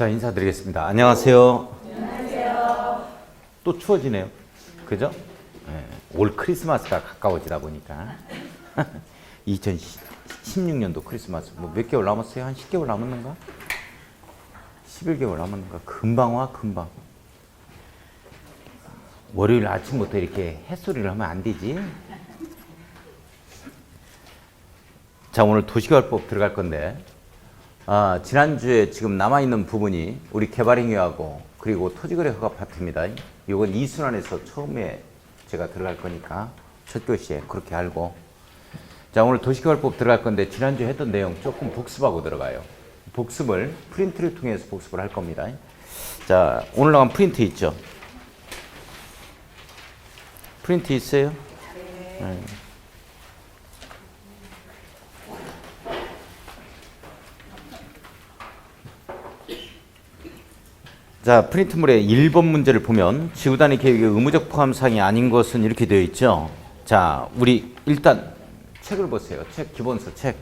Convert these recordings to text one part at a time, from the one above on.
자, 인사드리겠습니다. 안녕하세요. 안녕하세요. 또 추워지네요. 그죠? 네, 올 크리스마스가 가까워지다 보니까 2016년도 크리스마스 뭐 몇 개월 남았어요? 한 10개월 남았는가? 11개월 남았는가? 금방 와, 금방. 월요일 아침부터 이렇게 햇소리를 하면 안 되지. 자, 오늘 도시개발법 들어갈 건데, 지난주에 지금 남아있는 부분이 우리 개발행위하고 그리고 토지거래 허가 파트입니다. 이건 이순환에서 처음에 제가 들어갈 거니까 첫 교시에 그렇게 알고. 자, 오늘 도시개발법 들어갈 건데 지난주에 했던 내용 조금 복습하고 들어가요. 복습을 프린트를 통해서 복습을 할 겁니다. 자, 오늘 나간 프린트 있죠? 프린트 있어요? 네. 자, 프린트물의 1번 문제를 보면 지구단위 계획의 의무적 포함사항이 아닌 것은 이렇게 되어 있죠. 자, 우리 일단 책을 보세요. 책, 기본서 책.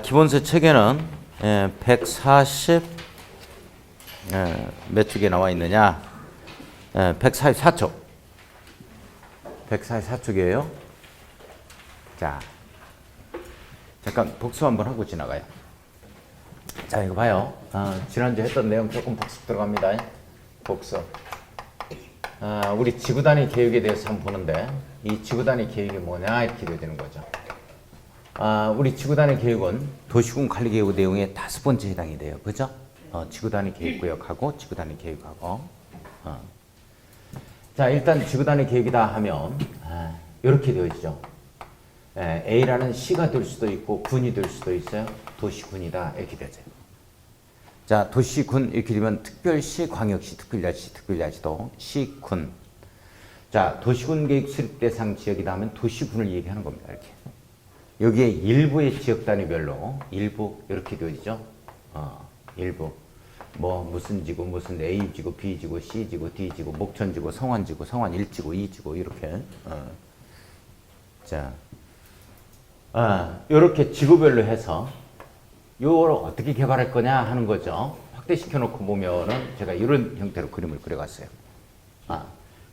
기본서 책에는 140 몇 쪽에 나와 있느냐? 144쪽. 144쪽이에요. 자, 잠깐 복습 한번 하고 지나가요. 자, 이거 봐요. 지난주에 했던 내용 조금 복습 들어갑니다. 복습. 우리 지구단위 계획에 대해서 한번 보는데, 이 지구단위 계획이 뭐냐 이렇게 되는 거죠. 우리 지구단위 계획은 도시군 관리 계획 내용의 5번째 해당이 돼요. 그죠? 지구단위 계획구역하고 지구단위 계획하고. 자, 일단 지구단위 계획이다 하면 이렇게 되어 있죠. A라는 시가 될 수도 있고 군이 될 수도 있어요. 도시군이다 이렇게 되죠. 자, 도시군 이렇게 되면 특별시, 광역시, 특별자치, 특별자치도, 시군. 자, 도시군 계획 수립 대상 지역이다 하면 도시군을 얘기하는 겁니다. 이렇게. 여기에 일부의 지역 단위별로 일부 이렇게 되어지죠. 일부. 뭐 무슨 지구, 무슨 A 지구, B 지구, C 지구, D 지구, 목천 지구, 성완 지구, 성완 1지구, 2지구 이렇게. 자. 이렇게 지구별로 해서 요걸 어떻게 개발할 거냐 하는 거죠. 확대시켜 놓고 보면은 제가 이런 형태로 그림을 그려갔어요.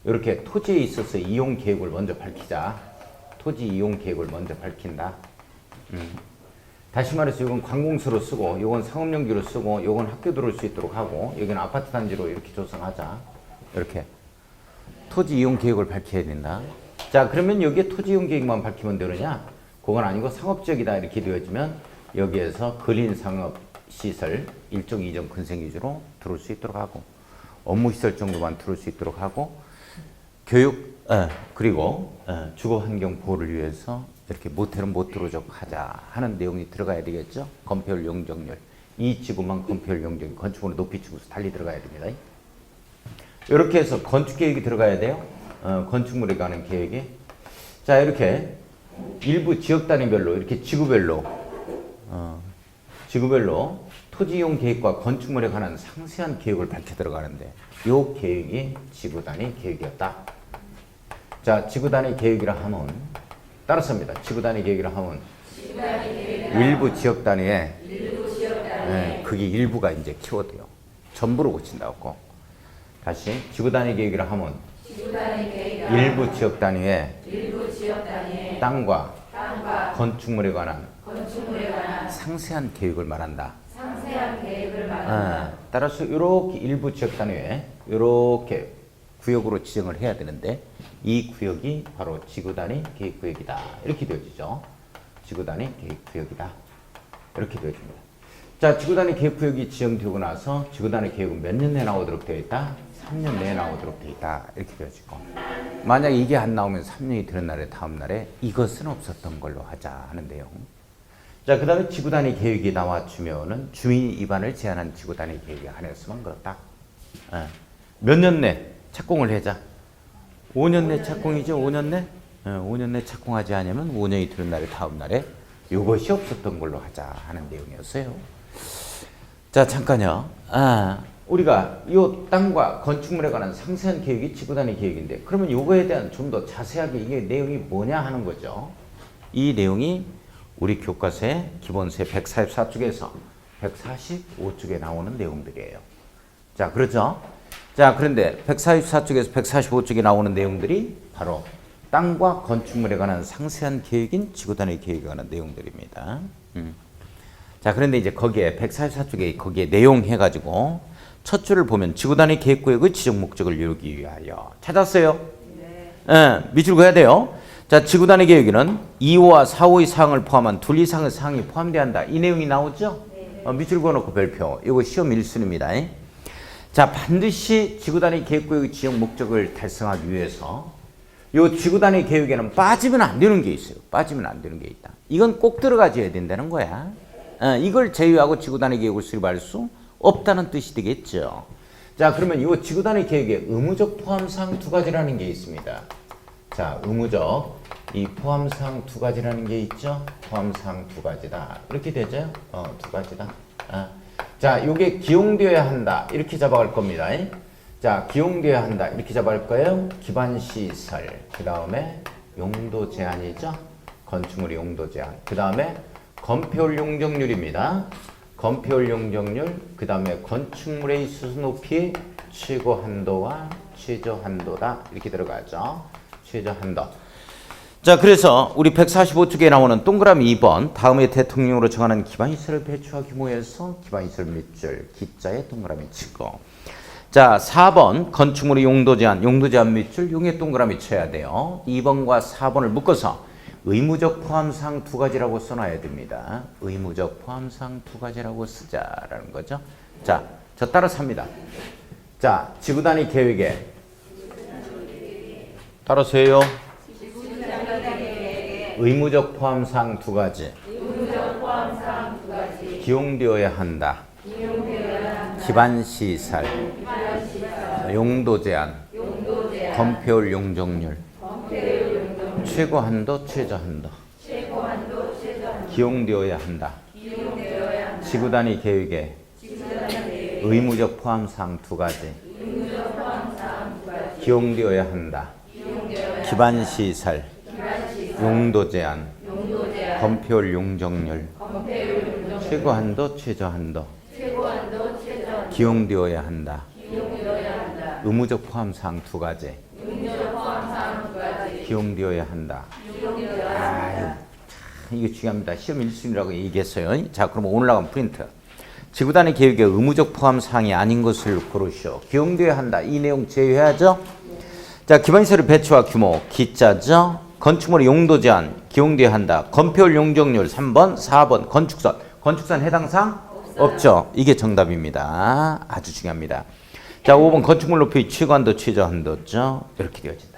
이렇게 토지에 있어서 이용 계획을 먼저 밝히자. 토지 이용 계획을 먼저 밝힌다. 다시 말해서 이건 관공서로 쓰고, 이건 상업용지로 쓰고, 이건 학교 들어올 수 있도록 하고, 여기는 아파트 단지로 이렇게 조성하자. 이렇게 토지 이용 계획을 밝혀야 된다. 자, 그러면 여기에 토지 이용 계획만 밝히면 되느냐? 그건 아니고 상업지역이다 이렇게 되어지면 여기에서 근린상업시설 1종 2종 근생위주로 들어올 수 있도록 하고, 업무시설 정도만 들어올 수 있도록 하고, 교육 그리고 주거환경 보호를 위해서 이렇게 모텔은 못 들어오도록 하자 하는 내용이 들어가야 되겠죠. 건폐율 용적률 이 지구만 건폐율 용적률 건축물의 높이 지구수 달리 들어가야 됩니다. 이렇게 해서 건축계획이 들어가야 돼요. 건축물에 관한 계획이. 자, 이렇게 일부 지역 단위별로 이렇게 지구별로 토지 이용 계획과 건축물에 관한 상세한 계획을 밝혀 들어가는데 이 계획이 지구 단위 계획이었다. 자, 지구 단위 계획이라 하면 따라서입니다. 지구 단위 계획이라 하면 일부 지역 단위에 그게 일부가 이제 키워드요. 전부로 고친다고. 다시 지구 단위 계획이라 하면 일부 지역 단위에 땅과 건축물에 관한 상세한 계획을 말한다. 따라서 이렇게 일부 지역 단위에 이렇게 구역으로 지정을 해야 되는데 이 구역이 바로 지구단위 계획구역이다. 이렇게 되어지죠. 지구단위 계획구역이다. 이렇게 되어집니다. 자, 지구단위 계획구역이 지정되고 나서 지구단위 계획은 몇 년 내에 나오도록 되어 있다? 3년 내에 나오도록 되어 있다. 이렇게 되어지고, 만약 이게 안 나오면 3년이 되는 날에 다음 날에 이것은 없었던 걸로 하자 하는 내용. 자, 그 다음에 지구단위 계획이 나와주면은 주민 위반을 제한한 지구단위 계획에 한해서만 그렇다. 몇 년 내 착공을 하자. 5년 내 착공이죠. 5년 내? 5년 내 착공하지 않으면 5년이 되는 날에 다음 날에 이것이 없었던 걸로 하자 하는 내용이었어요. 자, 잠깐요. 우리가 이 땅과 건축물에 관한 상세한 계획이 지구단위 계획인데 그러면 이거에 대한 좀 더 자세하게 이게 내용이 뭐냐 하는 거죠. 이 내용이 우리 교과서의 기본세 144쪽에서 145쪽에 나오는 내용들이에요. 자, 그렇죠? 자, 그런데 144쪽에서 145쪽에 나오는 내용들이 바로 땅과 건축물에 관한 상세한 계획인 지구단위 계획에 관한 내용들입니다. 자, 그런데 이제 거기에 144쪽에 거기에 내용 해가지고 첫 줄을 보면 지구단위 계획구역의 지정 목적을 이루기 위하여 찾았어요? 네. 예, 밑줄 그어야 돼요. 자, 지구단위 계획에는 2호와 4호의 사항을 포함한 둘 이상의 사항이 포함돼야 한다. 이 내용이 나오죠? 네. 밑줄 그어놓고 별표. 이거 시험 1순위입니다. 자, 반드시 지구단위 계획구역의 지정 목적을 달성하기 위해서 이 지구단위 계획에는 빠지면 안 되는 게 있어요. 빠지면 안 되는 게 있다. 이건 꼭 들어가줘야 된다는 거야. 이걸 제외하고 지구단위 계획을 수립할 수 없다는 뜻이 되겠죠. 자, 그러면 이 지구단위 계획에 의무적 포함사항 두 가지라는 게 있습니다. 자, 의무적 이 포함사항 두 가지라는 게 있죠. 포함사항 두 가지다. 이렇게 되죠? 두 가지다. 자, 요게 기용되어야 한다. 이렇게 잡아갈 겁니다. 자, 기용되어야 한다. 이렇게 잡아갈 거예요. 기반시설. 그 다음에 용도 제한이죠. 건축물의 용도 제한. 그 다음에 건폐율 용적률입니다. 건폐율 용적률. 그 다음에 건축물의 수수 높이 최고 한도와 최저 한도다. 이렇게 들어가죠. 최저 한도. 자, 그래서 우리 145쪽에 나오는 동그라미 2번 다음에 대통령으로 정하는 기반시설을 배치와 규모에서 기반시설 밑줄 기자에 동그라미 치고, 자, 4번 건축물의 용도 제한 밑줄 용에 동그라미 쳐야 돼요. 2번과 4번을 묶어서 의무적 포함사항 두 가지라고 써놔야 됩니다. 의무적 포함사항 두 가지라고 쓰자라는 거죠. 자, 저 따라서 합니다. 자, 지구단위 계획에 따라서 해요. 의무적 포함사항 두 가지. 기용되어야 한다. 기반시설. 용도 제한. 건폐율 용적률. 최고 한도, 최저 한도. 기용되어야 한다. 지구단위 계획에 의무적 포함사항 두 가지. 기용되어야 한다. 기반시설. 용도 제한. 건폐율 용적률. 최고 한도, 최저 한도. 기용되어야 한다. 의무적 포함사항 두 가지. 기용되어야 한다. 이게 중요합니다. 시험 1순위라고 얘기했어요. 자, 그럼 오늘 나간 프린트. 지구단위 계획에 의무적 포함사항이 아닌 것을 고르시오. 기용되어야 한다. 이 내용 제외해야죠. 자, 기반시설의 배치와 규모 기자죠. 건축물의 용도 제한 기용되어야 한다. 건폐율 용적률 3번, 4번 건축선. 건축선 해당 사항 없죠. 이게 정답입니다. 아주 중요합니다. 자, 5번 건축물 높이 최고한도 최저한도죠. 이렇게 되어진다.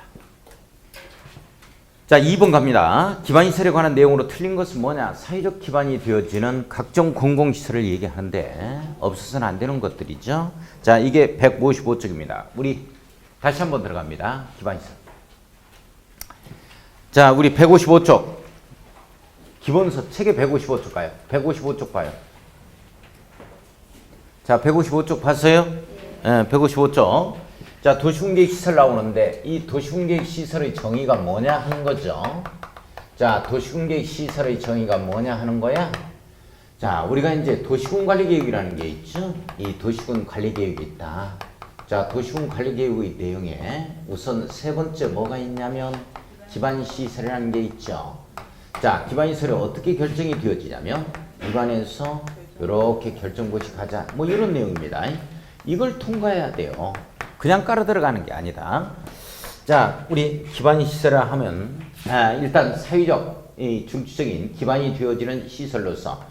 자, 2번 갑니다. 기반시설에 관한 내용으로 틀린 것은 뭐냐? 사회적 기반이 되어지는 각종 공공시설을 얘기하는데 없어서는 안 되는 것들이죠. 자, 이게 155쪽입니다. 우리 다시 한번 들어갑니다. 기반시설. 자, 우리 155쪽. 기본서 책에 155쪽 가요. 155쪽 봐요. 자, 155쪽 봤어요? 네, 155쪽. 자, 도시군계획 시설 나오는데 이 도시군계획 시설의 정의가 뭐냐 하는 거죠. 자, 도시군계획 시설의 정의가 뭐냐 하는 거야. 자, 우리가 이제 도시군관리계획이라는 게 있죠. 이 도시군관리계획이 있다. 자, 도시군관리계획의 내용에 우선 세 번째 뭐가 있냐면 기반시설이라는 게 있죠. 자, 기반시설이 어떻게 결정이 되어지냐면 입안에서 이렇게 결정고시 가자. 뭐 이런 내용입니다. 이걸 통과해야 돼요. 그냥 깔아 들어가는 게 아니다. 자, 우리 기반시설을 하면 일단 사회적 중추적인 기반이 되어지는 시설로서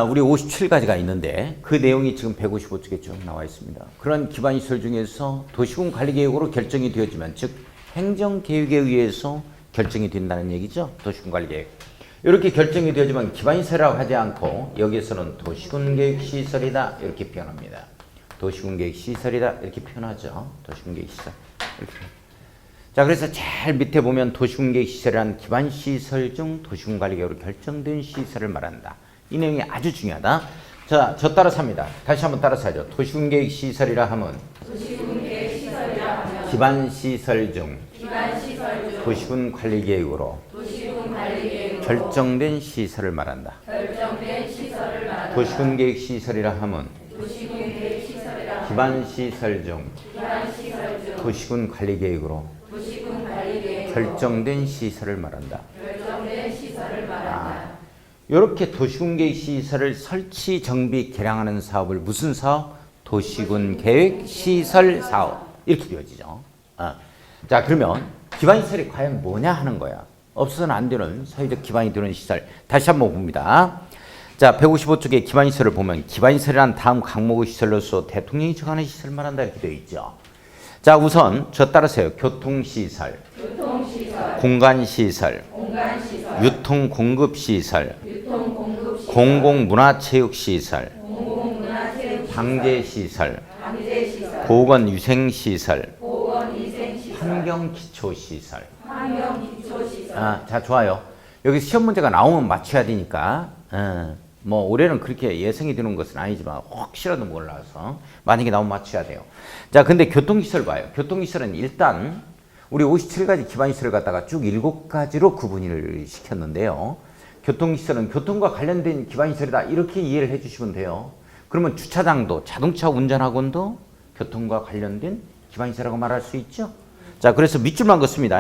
우리 57가지가 있는데 그 내용이 지금 155쪽에 쭉 나와 있습니다. 그런 기반시설 중에서 도시군 관리계획으로 결정이 되어지면 즉 행정계획에 의해서 결정이 된다는 얘기죠. 도시군 관리계획. 이렇게 결정이 되어지만 기반시설이라고 하지 않고 여기에서는 도시군계획시설이다 이렇게 표현합니다. 도시군계획시설이다 이렇게 표현하죠. 도시군계획시설. 이렇게. 자, 그래서 제일 밑에 보면 도시군계획시설이란 기반시설 중 도시군관리계획으로 결정된 시설을 말한다. 이 내용이 아주 중요하다. 자, 저 따라서 합니다. 다시 한번 따라서 하죠. 도시군계획시설이라 하면 기반시설 중 도시군관리계획으로 결정된 시설을 말한다. 도시군계획시설이라 함은 기반시설 중 도시군관리계획으로 결정된 시설을 말한다. 이렇게 도시군계획시설을 설치, 정비, 개량하는 사업을 무슨 사업? 도시군계획시설사업 이렇게 되어지죠. 자, 그러면 기반시설이 과연 뭐냐 하는 거야. 없어서는 안 되는 사회적 기반이 되는 시설. 다시 한번 봅니다. 자, 155쪽에 기반시설을 보면 기반시설이란 다음 항목의 시설로서 대통령이 정하는 시설 말한다 이렇게 되어 있죠. 자, 우선 저 따라서요. 교통시설, 공간시설, 유통공급시설, 공공문화체육시설, 방제시설, 보건위생시설, 환경기초시설. 자, 좋아요. 여기 시험 문제가 나오면 맞춰야 되니까 뭐 올해는 그렇게 예상이 되는 것은 아니지만 혹시라도 몰라서 만약에 나오면 맞춰야 돼요. 자, 근데 교통시설 봐요. 교통시설은 일단 우리 57가지 기반시설을 갖다가 쭉 7가지로 구분을 시켰는데요. 교통시설은 교통과 관련된 기반시설이다 이렇게 이해를 해주시면 돼요. 그러면 주차장도 자동차 운전학원도 교통과 관련된 기반시설이라고 말할 수 있죠. 자, 그래서 밑줄만 긋습니다.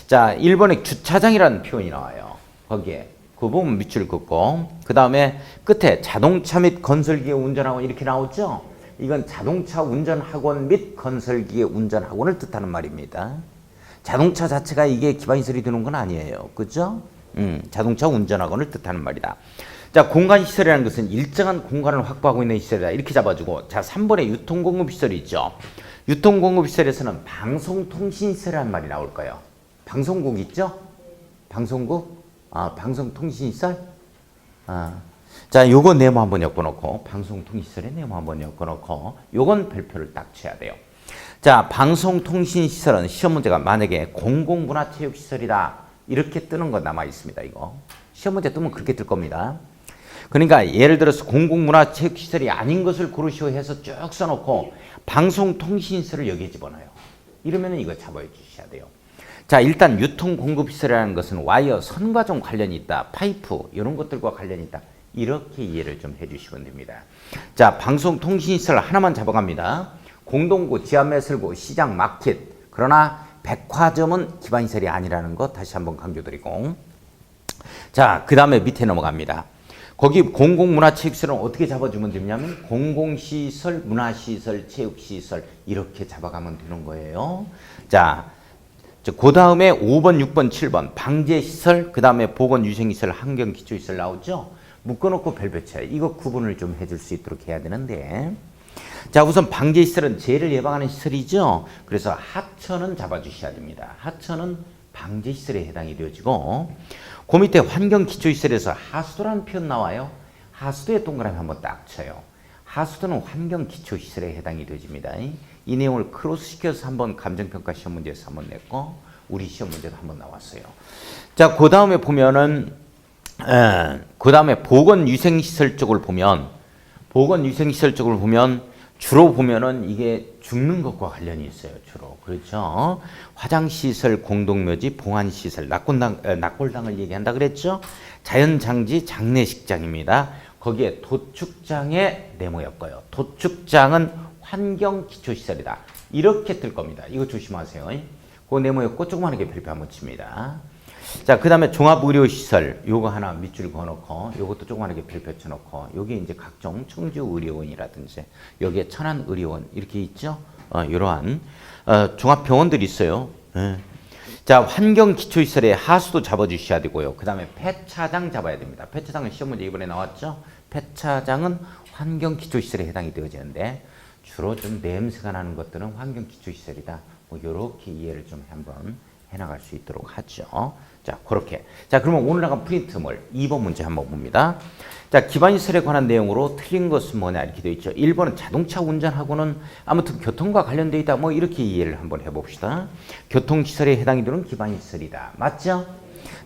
자, 1번에 주차장이라는 표현이 나와요. 거기에 그 부분 밑줄 긋고 그 다음에 끝에 자동차 및 건설기계 운전학원 이렇게 나오죠. 이건 자동차 운전학원 및 건설기계 운전학원을 뜻하는 말입니다. 자동차 자체가 이게 기반시설이 되는 건 아니에요. 그죠? 자동차 운전학원을 뜻하는 말이다. 자, 공간시설이라는 것은 일정한 공간을 확보하고 있는 시설이다. 이렇게 잡아주고, 자, 3번에 유통공급시설이 있죠. 유통공급시설에서는 방송통신시설이라는 말이 나올 거예요. 방송국 있죠? 방송국? 방송통신시설? 자, 요거 네모 한번 엮어놓고, 방송통신시설의 네모 한번 엮어놓고, 요건 별표를 딱 쳐야 돼요. 자, 방송통신시설은 시험 문제가 만약에 공공문화체육시설이다. 이렇게 뜨는 거 남아 있습니다, 이거. 시험 문제 뜨면 그렇게 뜰 겁니다. 그러니까 예를 들어서 공공문화체육시설이 아닌 것을 고르시오 해서 쭉 써놓고 방송통신시설을 여기에 집어넣어요. 이러면 이거 잡아 주셔야 돼요. 자, 일단 유통공급시설이라는 것은 와이어, 선과 좀 관련이 있다. 파이프, 이런 것들과 관련이 있다. 이렇게 이해를 좀 해주시면 됩니다. 자, 방송통신시설 하나만 잡아갑니다. 공동구, 지하매설구, 시장, 마켓. 그러나 백화점은 기반시설이 아니라는 거 다시 한번 강조드리고. 자, 그 다음에 밑에 넘어갑니다. 거기 공공문화체육시설은 어떻게 잡아주면 되냐면 공공시설, 문화시설, 체육시설 이렇게 잡아가면 되는 거예요. 자, 그 다음에 5번, 6번, 7번 방제시설, 그 다음에 보건위생시설, 환경기초시설 나오죠. 묶어놓고 별표쳐요. 이거 구분을 좀 해줄 수 있도록 해야 되는데, 자, 우선 방제시설은 재해를 예방하는 시설이죠. 그래서 하천은 잡아주셔야 됩니다. 하천은 방제시설에 해당이 되어지고, 그 밑에 환경기초시설에서 하수도라는 표현 나와요. 하수도에 동그라미 한번 딱 쳐요. 하수도는 환경기초시설에 해당이 되어집니다. 이 내용을 크로스시켜서 한번 감정평가 시험 문제에서 한번 냈고, 우리 시험 문제도 한번 나왔어요. 자, 그 다음에 보면은, 그 다음에 보건위생시설 쪽을 보면, 주로 보면은 이게 죽는 것과 관련이 있어요. 주로. 그렇죠. 화장시설, 공동묘지, 봉안시설, 낙골당을 얘기한다 그랬죠. 자연장지, 장례식장입니다. 거기에 도축장에 네모였고요. 도축장은 환경기초시설이다. 이렇게 뜰 겁니다. 이거 조심하세요. 그 네모였고 조그마하게 별표 한번 칩니다. 자, 그 다음에 종합의료시설, 요거 하나 밑줄 그어놓고, 요것도 조그만하게 별표 쳐놓고, 여기 이제 각종 청주의료원이라든지, 여기에 천안의료원, 이렇게 있죠? 이러한, 종합병원들이 있어요. 자, 환경기초시설에 하수도 잡아주셔야 되고요. 그 다음에 폐차장 잡아야 됩니다. 폐차장은 시험 문제 이번에 나왔죠? 폐차장은 환경기초시설에 해당이 되어지는데, 주로 좀 냄새가 나는 것들은 환경기초시설이다. 뭐, 요렇게 이해를 좀 한번 해나갈 수 있도록 하죠. 자, 그렇게. 자, 그러면 오늘 나간 프린트물 2번 문제 한번 봅니다. 자, 기반시설에 관한 내용으로 틀린 것은 뭐냐 이렇게 되어 있죠. 1번은 자동차 운전하고는 아무튼 교통과 관련되어 있다. 뭐 이렇게 이해를 한번 해봅시다. 교통시설에 해당이 되는 기반시설이다. 맞죠?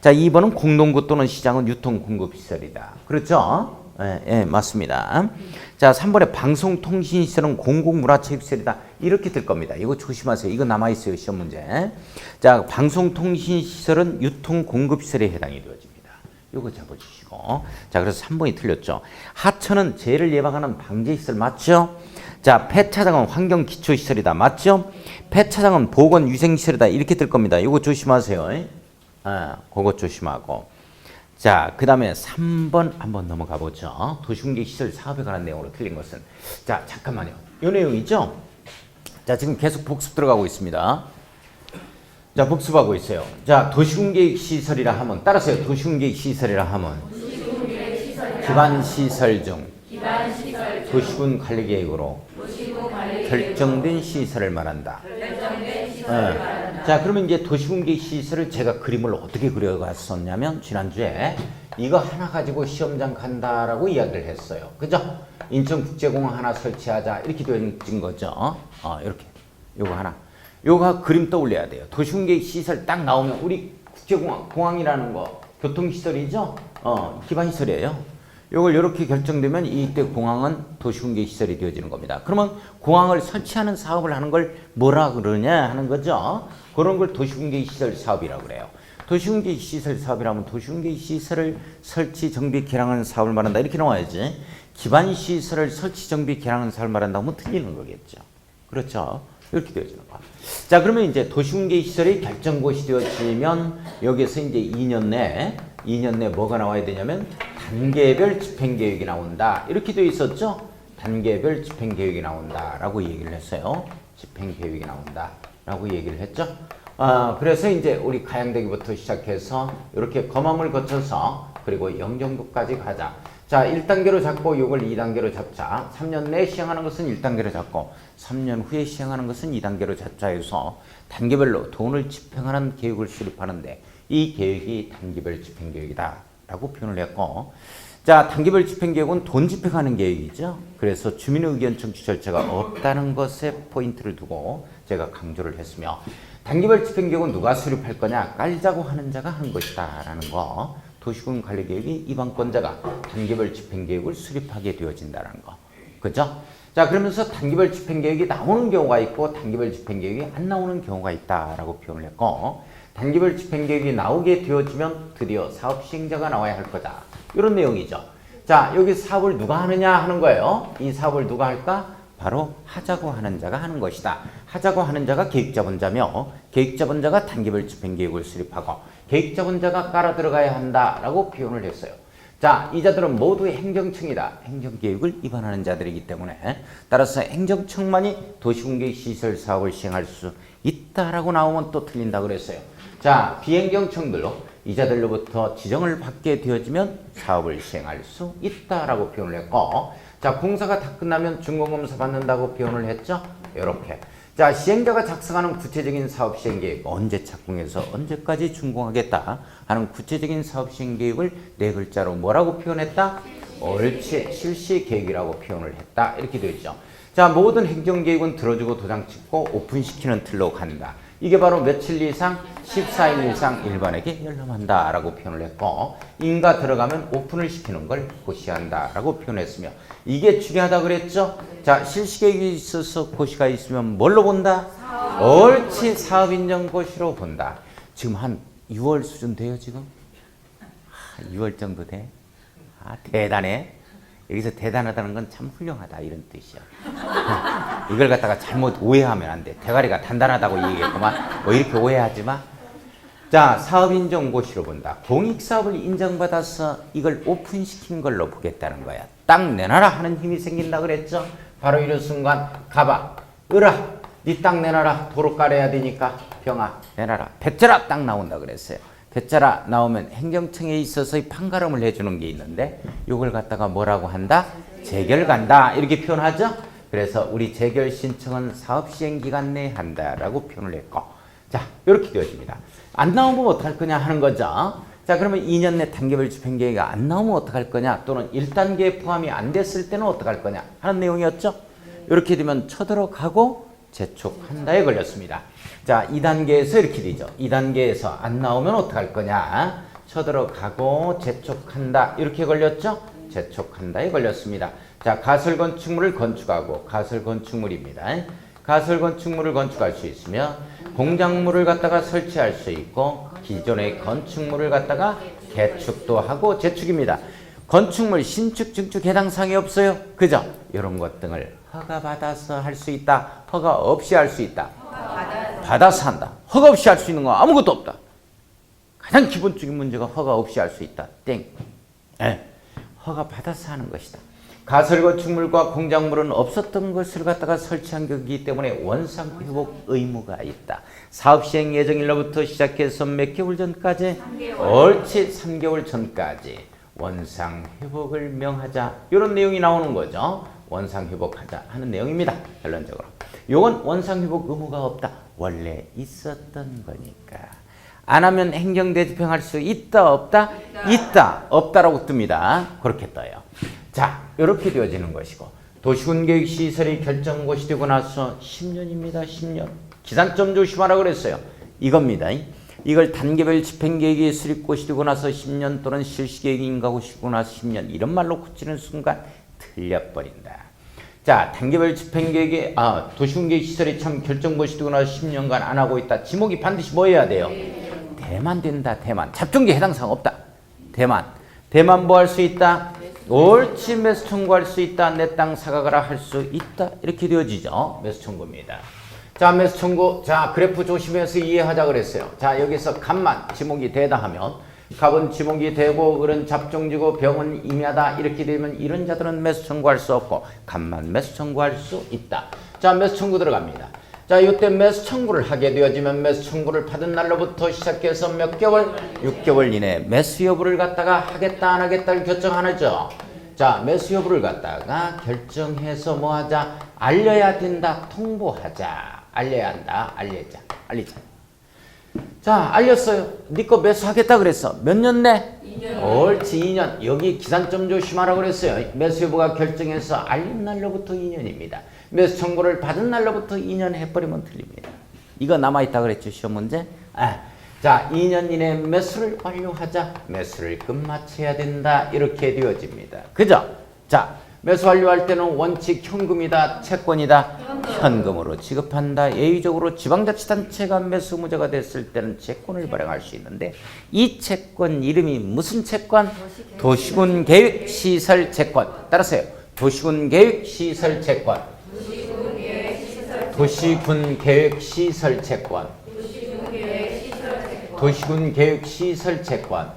자, 2번은 공동구 또는 시장은 유통공급시설이다. 그렇죠? 예, 맞습니다. 자, 3번에 방송통신시설은 공공문화체육시설이다. 이렇게 될 겁니다. 이거 조심하세요. 이거 남아있어요. 시험 문제. 자, 방송통신시설은 유통공급시설에 해당이 되어집니다. 요거 잡아주시고. 자, 그래서 3번이 틀렸죠. 하천은 재해를 예방하는 방제시설 맞죠? 자, 폐차장은 환경기초시설이다 맞죠? 폐차장은 보건위생시설이다 이렇게 뜰 겁니다. 요거 조심하세요. 그거 조심하고. 자, 그 다음에 3번 한번 넘어가 보죠. 도시공개시설 사업에 관한 내용으로 틀린 것은. 자, 잠깐만요. 요 내용이죠? 자, 지금 계속 복습 들어가고 있습니다. 자, 복습하고 있어요. 자, 도시공개시설이라 하면, 따라서요. 도시공개시설이라 하면 기반시설 중 도시군 관리계획으로 결정된 시설을 말한다. 자, 그러면 이제 도시공개시설을 제가 그림을 어떻게 그려갔었냐면 지난주에 이거 하나 가지고 시험장 간다라고 이야기를 했어요. 그죠? 인천국제공항 하나 설치하자 이렇게 되어진 거죠. 이렇게 요거 하나. 요거 그림 떠올려야 돼요. 도시공개시설 딱 나오면 우리 국제공항, 공항이라는 거 교통시설이죠? 기반시설이에요. 요걸 이렇게 결정되면 이때 공항은 도시공개시설이 되어지는 겁니다. 그러면 공항을 설치하는 사업을 하는 걸 뭐라 그러냐 하는 거죠. 그런 걸 도시공개시설 사업이라고 그래요. 도시공개시설 사업이라면 도시공개시설을 설치, 정비, 개량하는 사업을 말한다. 이렇게 나와야지. 기반시설을 설치, 정비, 개량하는 사업을 말한다 하면 틀리는 거겠죠. 그렇죠. 이렇게 되어지는 거. 자, 그러면 이제 도시공개시설이 결정고시 되어지면 여기서 이제 2년 내 뭐가 나와야 되냐면 단계별 집행계획이 나온다. 이렇게 되어 있었죠? 단계별 집행계획이 나온다라고 얘기를 했어요. 집행계획이 나온다라고 얘기를 했죠? 그래서 이제 우리 가양대기부터 시작해서 이렇게 검함을 거쳐서 그리고 영종도까지 가자. 자, 1단계로 잡고 이걸 2단계로 잡자. 3년 내에 시행하는 것은 1단계로 잡고 3년 후에 시행하는 것은 2단계로 잡자 해서 단계별로 돈을 집행하는 계획을 수립하는데 이 계획이 단계별 집행계획이다 라고 표현을 했고, 자, 단계별 집행계획은 돈 집행하는 계획이죠. 그래서 주민의 의견 청취 절차가 없다는 것에 포인트를 두고 제가 강조를 했으며, 단계별 집행계획은 누가 수립할 거냐? 깔자고 하는 자가 한 것이다 라는 거. 도시군 관리계획이 이방권자가 단계별 집행계획을 수립하게 되어진다는 거. 그죠? 자, 그러면서 단계별 집행계획이 나오는 경우가 있고 단계별 집행계획이 안 나오는 경우가 있다라고 표현을 했고, 단계별 집행계획이 나오게 되어지면 드디어 사업 시행자가 나와야 할 거다. 이런 내용이죠. 자, 여기 사업을 누가 하느냐 하는 거예요. 이 사업을 누가 할까? 바로 하자고 하는 자가 하는 것이다. 하자고 하는 자가 계획자본자며 계획자본자가 단계별 집행계획을 수립하고 계획자본자가 깔아 들어가야 한다라고 표현을 했어요. 자, 이 자들은 모두 행정청이다. 행정계획을 위반하는 자들이기 때문에 따라서 행정청만이 도시공개시설 사업을 시행할 수 있다라고 나오면 또 틀린다 그랬어요. 자, 비행정청들로 이 자들로부터 지정을 받게 되어지면 사업을 시행할 수 있다라고 표현을 했고, 자, 공사가 다 끝나면 준공검사 받는다고 표현을 했죠. 이렇게. 자, 시행자가 작성하는 구체적인 사업 시행 계획, 언제 착공해서 언제까지 준공하겠다 하는 구체적인 사업 시행 계획을 네 글자로 뭐라고 표현했다? 옳지, 실시 계획이라고 표현을 했다. 이렇게 되어 있죠. 자, 모든 행정계획은 들어주고 도장 찍고 오픈시키는 틀로 간다. 이게 바로 며칠 이상, 14일 이상 일반에게 열람한다 라고 표현을 했고, 인가 들어가면 오픈을 시키는 걸 고시한다 라고 표현했으며, 이게 중요하다 그랬죠? 자, 실시계획이 있어서 고시가 있으면 뭘로 본다? 옳지, 사업인정고시로 본다. 지금 한 6월 수준 돼요 지금? 6월 정도 돼? 대단해. 여기서 대단하다는 건 참 훌륭하다 이런 뜻이야. 이걸 갖다가 잘못 오해하면 안 돼. 대가리가 단단하다고 얘기했구만. 뭐 이렇게 오해하지 마. 자, 사업인정고시로 본다. 공익사업을 인정받아서 이걸 오픈시킨 걸로 보겠다는 거야. 땅 내놔라 하는 힘이 생긴다 그랬죠? 바로 이런 순간 가봐. 으라, 네 땅 내놔라. 도로 깔아야 되니까. 병아 내놔라. 배짜라 땅 나온다 그랬어요. 배짜라 나오면 행정청에 있어서 판가름을 해주는 게 있는데 이걸 갖다가 뭐라고 한다? 재결 간다 이렇게 표현하죠. 그래서 우리 재결 신청은 사업시행기간 내에 한다라고 표현을 했고, 자, 이렇게 되어집니다. 안 나오면 어떡할 거냐 하는 거죠. 자, 그러면 2년 내 단계별 집행계획이 안 나오면 어떡할 거냐, 또는 1단계에 포함이 안 됐을 때는 어떡할 거냐 하는 내용이었죠. 이렇게 되면 쳐들어가고 재촉한다에 걸렸습니다. 자, 2단계에서 이렇게 되죠. 2단계에서 안 나오면 어떡할 거냐, 쳐들어가고 재촉한다 이렇게 걸렸죠. 재촉한다에 걸렸습니다. 자, 가설건축물을 건축하고 가설건축물입니다. 가설 건축물을 건축할 수 있으며 공작물을 갖다가 설치할 수 있고 기존의 건축물을 갖다가 개축도 하고 재축입니다. 건축물 신축, 증축 해당 사항이 없어요. 그죠? 이런 것 등을 허가받아서 할 수 있다. 허가 없이 할 수 있다. 받아서 한다. 허가 없이 할 수 있는 거 아무것도 없다. 가장 기본적인 문제가 허가 없이 할 수 있다. 땡. 허가 받아서 하는 것이다. 가설 건축물과 공작물은 없었던 것을 갖다가 설치한 거기 때문에 원상 회복 의무가 있다. 사업 시행 예정일로부터 시작해서 몇 개월 전까지? 3개월. 옳지, 3개월 전까지 원상 회복을 명하자. 이런 내용이 나오는 거죠. 원상 회복하자 하는 내용입니다. 결론적으로. 요건 원상 회복 의무가 없다. 원래 있었던 거니까. 안 하면 행정대집행할 수 있다, 없다? 있다. 없다라고 뜹니다. 그렇게 떠요. 자, 이렇게 되어지는 것이고 도시군계획시설이 결정고시 되고 나서 10년입니다. 10년. 기산점 조심하라 그랬어요. 이겁니다. 이걸 단계별 집행계획이 수립고시 되고 나서 10년 또는 실시계획이 임가고시 되고 나서 10년 이런 말로 굳히는 순간 틀려버린다. 자, 단계별 집행계획이 도시군계획시설이 참 결정고시 되고 나서 10년간 안 하고 있다. 지목이 반드시 뭐 해야 돼요? 대만 된다. 대만. 잡종기 해당사항 없다. 대만. 대만 뭐 할 수 있다? 옳지, 매수 청구할 수 있다. 내 땅 사가거라 할 수 있다. 이렇게 되어지죠. 매수 청구입니다. 자, 매수 청구. 자, 그래프 조심해서 이해하자 그랬어요. 자, 여기서 값만 지목이 되다 하면 값은 지목이 되고 을은 잡종지고 병은 임야다. 이렇게 되면 이런 자들은 매수 청구할 수 없고 값만 매수 청구할 수 있다. 자, 매수 청구 들어갑니다. 자, 이때 매수 청구를 하게 되어지면 매수 청구를 받은 날로부터 시작해서 몇 개월? 6개월 이내에 매수 여부를 갖다가 하겠다 안 하겠다를 결정하죠. 자, 매수 여부를 갖다가 결정해서 뭐 하자? 알려야 된다. 통보하자. 알려야 한다. 알리자. 자, 알렸어요. 네 거 매수하겠다 그랬어. 몇 년 내? 2년. 옳지, 2년. 여기 기산점 조심하라고 그랬어요. 매수 여부가 결정해서 알린 날로부터 2년입니다. 매수 청구를 받은 날로부터 2년 해버리면 틀립니다. 이거 남아있다 그랬죠, 시험 문제? 자, 2년 이내에 매수를 완료하자. 매수를 끝마쳐야 된다. 이렇게 되어집니다. 그죠? 자, 매수 완료할 때는 원칙 현금이다, 채권이다. 현금으로 지급한다. 예외적으로 지방자치단체가 매수 의무자가 됐을 때는 채권을 발행할 수 있는데 이 채권 이름이 무슨 채권? 도시군계획시설채권. 따라서요. 도시군계획시설채권. 도시군계획시설채권. 도시군계획시설채권.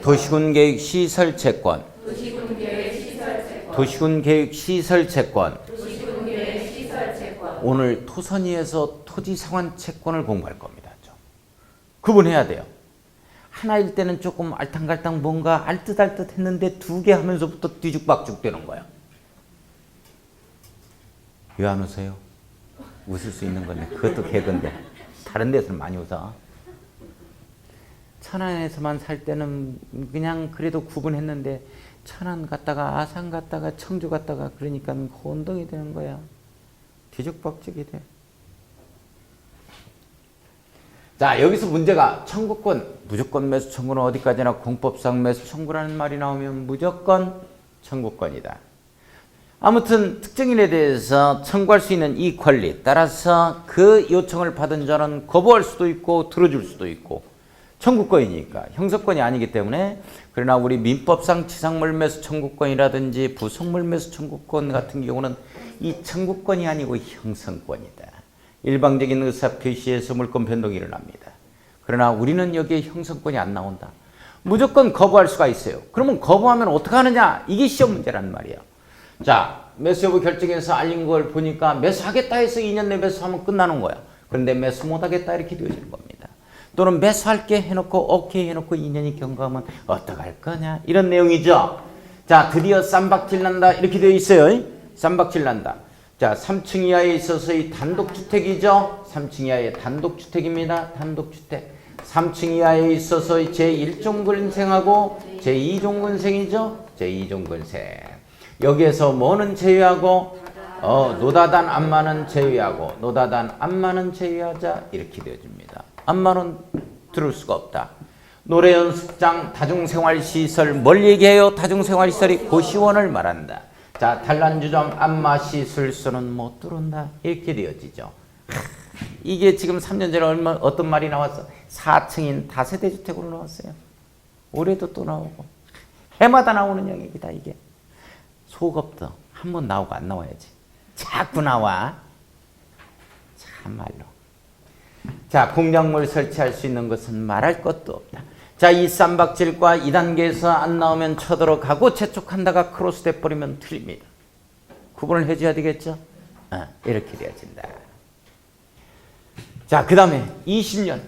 도시군계획시설채권. 도시군계획시설채권. 오늘 토선위에서 토지상환 채권을 공부할 겁니다. 구분해야 돼요. 하나일 때는 조금 알탕갈탕 뭔가 알듯알듯 했는데 두 개 하면서부터 뒤죽박죽 되는 거예요. 왜 안 웃어요? 웃을 수 있는 건데 그것도 개근데 다른 데서는 많이 웃어. 천안에서만 살 때는 그냥 그래도 구분했는데 천안 갔다가 아산 갔다가 청주 갔다가 그러니까 혼동이 되는 거야. 뒤죽박죽이 돼. 자, 여기서 문제가 청구권, 무조건 매수 청구는 어디까지나 공법상 매수 청구라는 말이 나오면 무조건 청구권이다. 아무튼 특정인에 대해서 청구할 수 있는 이 권리 따라서 그 요청을 받은 자는 거부할 수도 있고 들어줄 수도 있고 청구권이니까 형사권이 아니기 때문에. 그러나 우리 민법상 지상물 매수 청구권이라든지 부속물 매수 청구권 같은 경우는 이 청구권이 아니고 형성권이다. 일방적인 의사 표시에서 물권 변동이 일어납니다. 그러나 우리는 여기에 형성권이 안 나온다. 무조건 거부할 수가 있어요. 그러면 거부하면 어떻게 하느냐? 이게 시험 문제란 말이에요. 자, 매수 여부 결정해서 알린 걸 보니까 매수하겠다 해서 2년 내 매수하면 끝나는 거야. 그런데 매수 못하겠다 이렇게 되어지는 겁니다. 또는 매수할게 해놓고 오케이 해놓고 2년이 경과하면 어떡할 거냐 이런 내용이죠. 자, 드디어 쌈박질 난다 이렇게 되어 있어요. 쌈박질 난다. 자, 3층 이하에 있어서 이 단독주택이죠. 3층 이하의 단독주택입니다. 단독주택. 3층 이하에 있어서 제1종근생하고 제2종근생이죠. 제2종근생. 여기에서 뭐는 제외하고 노다단 안마는 제외하고 노다단 안마는 제외하자 이렇게 되어집니다. 안마는 들을 수가 없다. 노래연습장 다중생활시설 뭘 얘기해요? 다중생활시설이 고시원을 말한다. 자, 단란주점 안마시 술수는 못 들어온다. 이렇게 되어지죠. 이게 지금 3년 전에 어떤 말이 나왔어? 4층인 다세대 주택으로 나왔어요. 올해도 또 나오고. 해마다 나오는 영역이다, 이게. 속업도 한 번 나오고 안 나와야지. 자꾸 나와. 참말로. 자, 공작물 설치할 수 있는 것은 말할 것도 없다. 자, 이 쌈박질과 2단계에서 안 나오면 쳐들어가고 재촉한다가 크로스 돼버리면 틀립니다. 구분을 해줘야 되겠죠? 이렇게 되어진다. 자, 그 다음에 20년.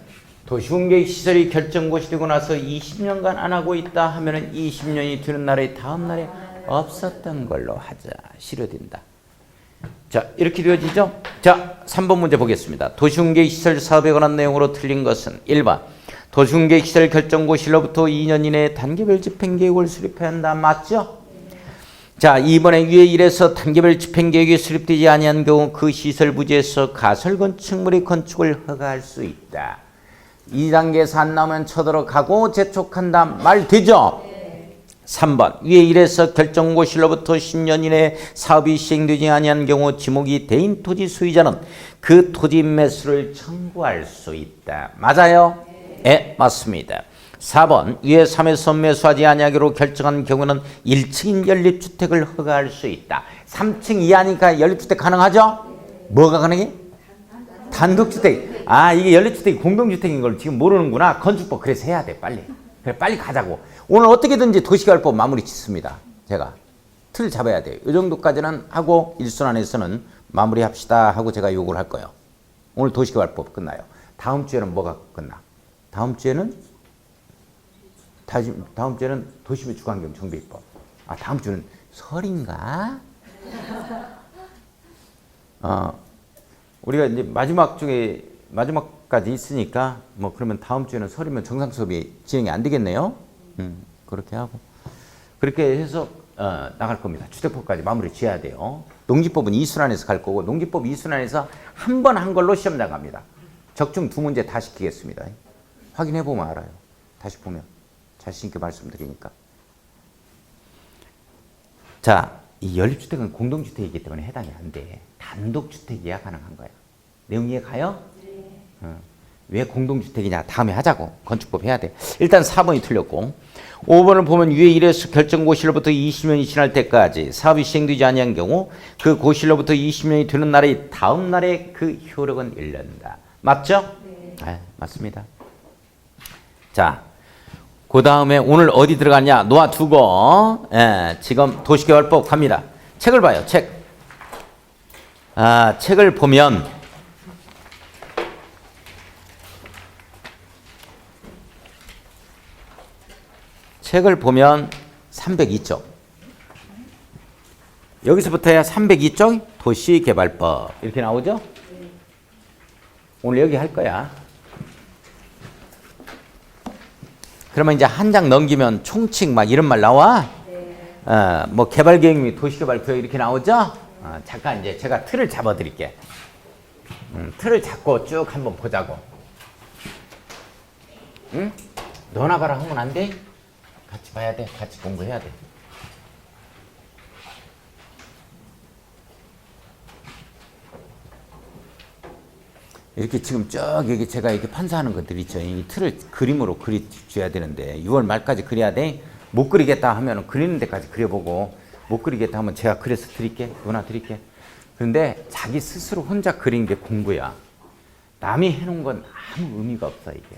도시공계획 시설이 결정고시 되고 나서 20년간 안 하고 있다 하면은 20년이 되는 날에 다음 날에 없었던 걸로 하자. 실효된다. 자, 이렇게 되어지죠? 자, 3번 문제 보겠습니다. 도시공계획 시설 사업에 관한 내용으로 틀린 것은 1번. 도시공계획 시설 결정고시로부터 2년 이내에 단계별 집행계획을 수립해야 한다. 맞죠? 자, 이번에 위에 1에서 단계별 집행계획이 수립되지 아니한 경우 그 시설 부지에서 가설 건축물의 건축을 허가할 수 있다. 2단계에서 안 나오면 쳐들어가고 재촉한다. 말 되죠? 3번 위에 1에서 결정고시로부터 10년 이내에 사업이 시행되지 아니한 경우 지목이 대인 토지 소유자는 그 토지 매수를 청구할 수 있다. 맞아요? 네, 맞습니다. 4번 위에 3에서 매수하지 아니하기로 결정한 경우는 1층인 연립주택을 허가할 수 있다. 3층 이하니까 연립주택 가능하죠? 뭐가 가능해? 단독주택. 아, 이게 연립주택이 공동주택인 걸 지금 모르는구나. 건축법 그래서 해야 돼. 빨리. 그래, 빨리 가자고. 오늘 어떻게든지 도시개발법 마무리 짓습니다. 제가 틀 잡아야 돼요. 이 정도까지는 하고 일순환에서는 마무리합시다 하고 제가 요구를 할 거예요. 오늘 도시개발법 끝나요. 다음 주에는 뭐가 끝나? 다음 주에는 도시부 주거환경 정비법. 아, 다음 주는 설인가? 우리가 이제 마지막까지 있으니까 뭐 그러면 다음 주에는 설이면 정상 수업이 진행이 안 되겠네요. 그렇게 하고 그렇게 해서 나갈 겁니다. 주택법까지 마무리 지어야 돼요. 농지법은 2순환에서 갈 거고 농지법 2순환에서 한 번 한 걸로 시험 나갑니다. 적중 2문제 다 시키겠습니다. 확인해 보면 알아요. 다시 보면 자신 있게 말씀드리니까. 자, 이 연립주택은 공동주택이기 때문에 해당이 안 돼. 단독주택이야 가능한 거야. 내용 이해 가요? 왜 공동주택이냐 다음에 하자고. 건축법 해야 돼. 일단 4번이 틀렸고 5번을 보면 위에 1에서 결정고시로부터 20년이 지날 때까지 사업이 시행되지 아니한 경우 그 고시로부터 20년이 되는 날의 다음 날에 그 효력은 일른다. 맞죠? 네. 맞습니다. 자, 그 다음에 오늘 어디 들어갔냐 놓아두고 지금 도시개발법 갑니다. 책을 봐요. 책. 책을 보면 책을 보면 302쪽. 여기서부터야 302쪽 도시개발법 이렇게 나오죠? 오늘 여기 할 거야. 그러면 이제 한 장 넘기면 총칙 막 이런 말 나와? 뭐 개발계획 및 도시개발구역 이렇게 나오죠? 잠깐 이제 제가 틀을 잡아 드릴게. 틀을 잡고 쭉 한번 보자고. 응? 너나 봐라 하면 안 돼? 같이 봐야 돼. 같이 공부해야 돼. 이렇게 지금 쭉 여기 제가 이렇게 판사하는 것들 있죠. 이 틀을 그림으로 그려줘야 되는데 6월 말까지 그려야 돼. 못 그리겠다 하면 그리는 데까지 그려보고 못 그리겠다 하면 제가 그려서 드릴게. 누나 드릴게. 그런데 자기 스스로 혼자 그린 게 공부야. 남이 해놓은 건 아무 의미가 없어 이게.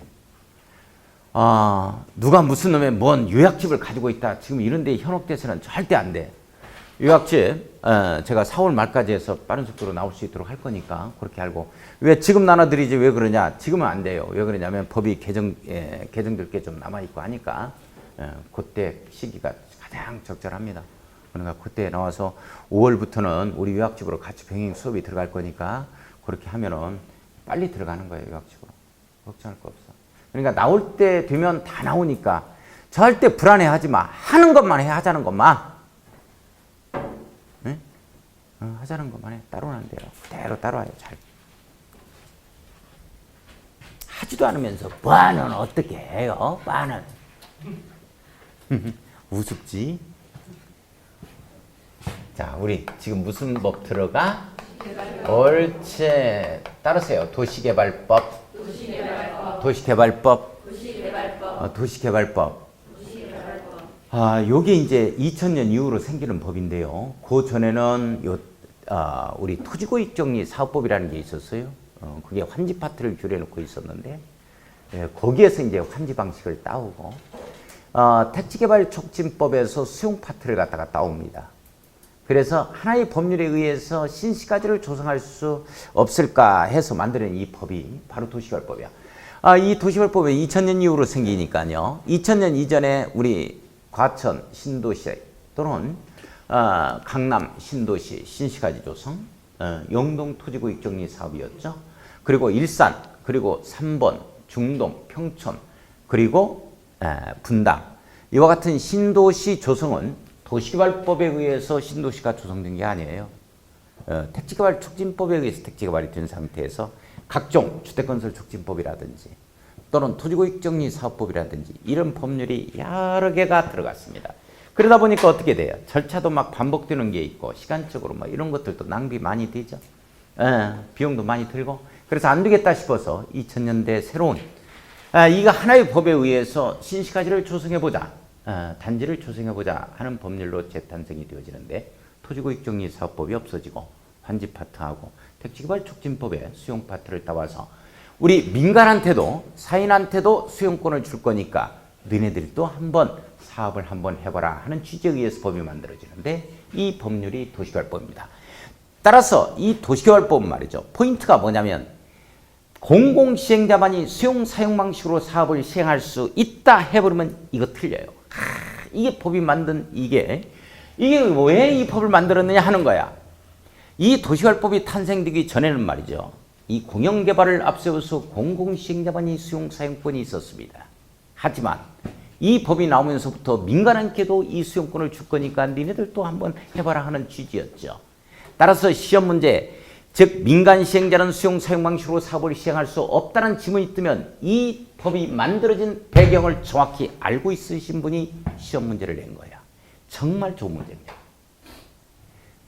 누가 무슨 놈의 뭔 요약집을 가지고 있다. 지금 이런 데 현혹돼서는 절대 안 돼. 요약집 제가 4월 말까지 해서 빠른 속도로 나올 수 있도록 할 거니까 그렇게 알고. 왜 지금 나눠드리지 왜 그러냐. 지금은 안 돼요. 왜 그러냐면 법이 개정될 게 좀 남아있고 하니까 그때 시기가 가장 적절합니다. 그러니까 그때 나와서 5월부터는 우리 요약집으로 같이 병행 수업이 들어갈 거니까 그렇게 하면은 빨리 들어가는 거예요. 요약집으로. 걱정할 거 없어. 그러니까 나올 때 되면 다 나오니까 절대 불안해하지 마. 하는 것만 해. 하자는 것만. 네? 하자는 것만 해. 따로는 안 돼요. 그대로 따라와요. 잘. 하지도 않으면서 뭐하는 어떻게 해요? 뭐하는. 우습지? 자, 우리 지금 무슨 법 들어가? 옳지. 따르세요. 도시개발법. 도시개발법. 도시개발법. 요게 이제 2000년 이후로 생기는 법인데요. 그 전에는 우리 토지고익정리 사업법이라는 게 있었어요. 그게 환지 파트를 규례해놓고 있었는데, 거기에서 이제 환지 방식을 따오고, 택지개발 촉진법에서 수용 파트를 갖다가 따옵니다. 그래서 하나의 법률에 의해서 신시가지를 조성할 수 없을까 해서 만드는 이 법이 바로 도시개발법이야. 이 도시개발법이 2000년 이후로 생기니까요. 2000년 이전에 우리 과천 신도시 또는 강남 신도시 신시가지 조성, 영동 토지구익정리 사업이었죠. 그리고 일산, 그리고 삼본, 중동, 평촌, 그리고 분당. 이와 같은 신도시 조성은 도시개발법에 의해서 신도시가 조성된 게 아니에요. 택지개발 촉진법에 의해서 택지개발이 된 상태에서 각종 주택건설 촉진법이라든지 또는 토지구익정리 사업법이라든지 이런 법률이 여러 개가 들어갔습니다. 그러다 보니까 어떻게 돼요? 절차도 막 반복되는 게 있고 시간적으로 뭐 이런 것들도 낭비 많이 되죠. 비용도 많이 들고. 그래서 안 되겠다 싶어서 2000년대 새로운 이거 하나의 법에 의해서 신시가지를 조성해보자. 단지를 조성해보자 하는 법률로 재탄생이 되어지는데 토지구익정리 사업법이 없어지고 환지 파트하고 택지개발 촉진법에 수용 파트를 따와서 우리 민간한테도 사인한테도 수용권을 줄 거니까 너네들도 한번 사업을 한번 해봐라 하는 취지에 의해서 법이 만들어지는데 이 법률이 도시개발법입니다. 따라서 이 도시개발법은 말이죠. 포인트가 뭐냐면 공공시행자만이 수용 사용 방식으로 사업을 시행할 수 있다 해버리면 이거 틀려요. 이게 법이 만든 이게 왜 이 법을 만들었느냐 하는 거야. 이 도시개발법이 탄생되기 전에는 말이죠. 이 공영개발을 앞세워서 공공시행자만이 수용 사용권이 있었습니다. 하지만 이 법이 나오면서부터 민간한테도 이 수용권을 줄 거니까 니네들도 한번 해봐라 하는 취지였죠. 따라서 시험 문제, 즉 민간 시행자는 수용 사용 방식으로 사업을 시행할 수 없다는 지문이 뜨면 이 법이 만들어진 배경을 정확히 알고 있으신 분이 시험 문제를 낸 거야. 정말 좋은 문제입니다.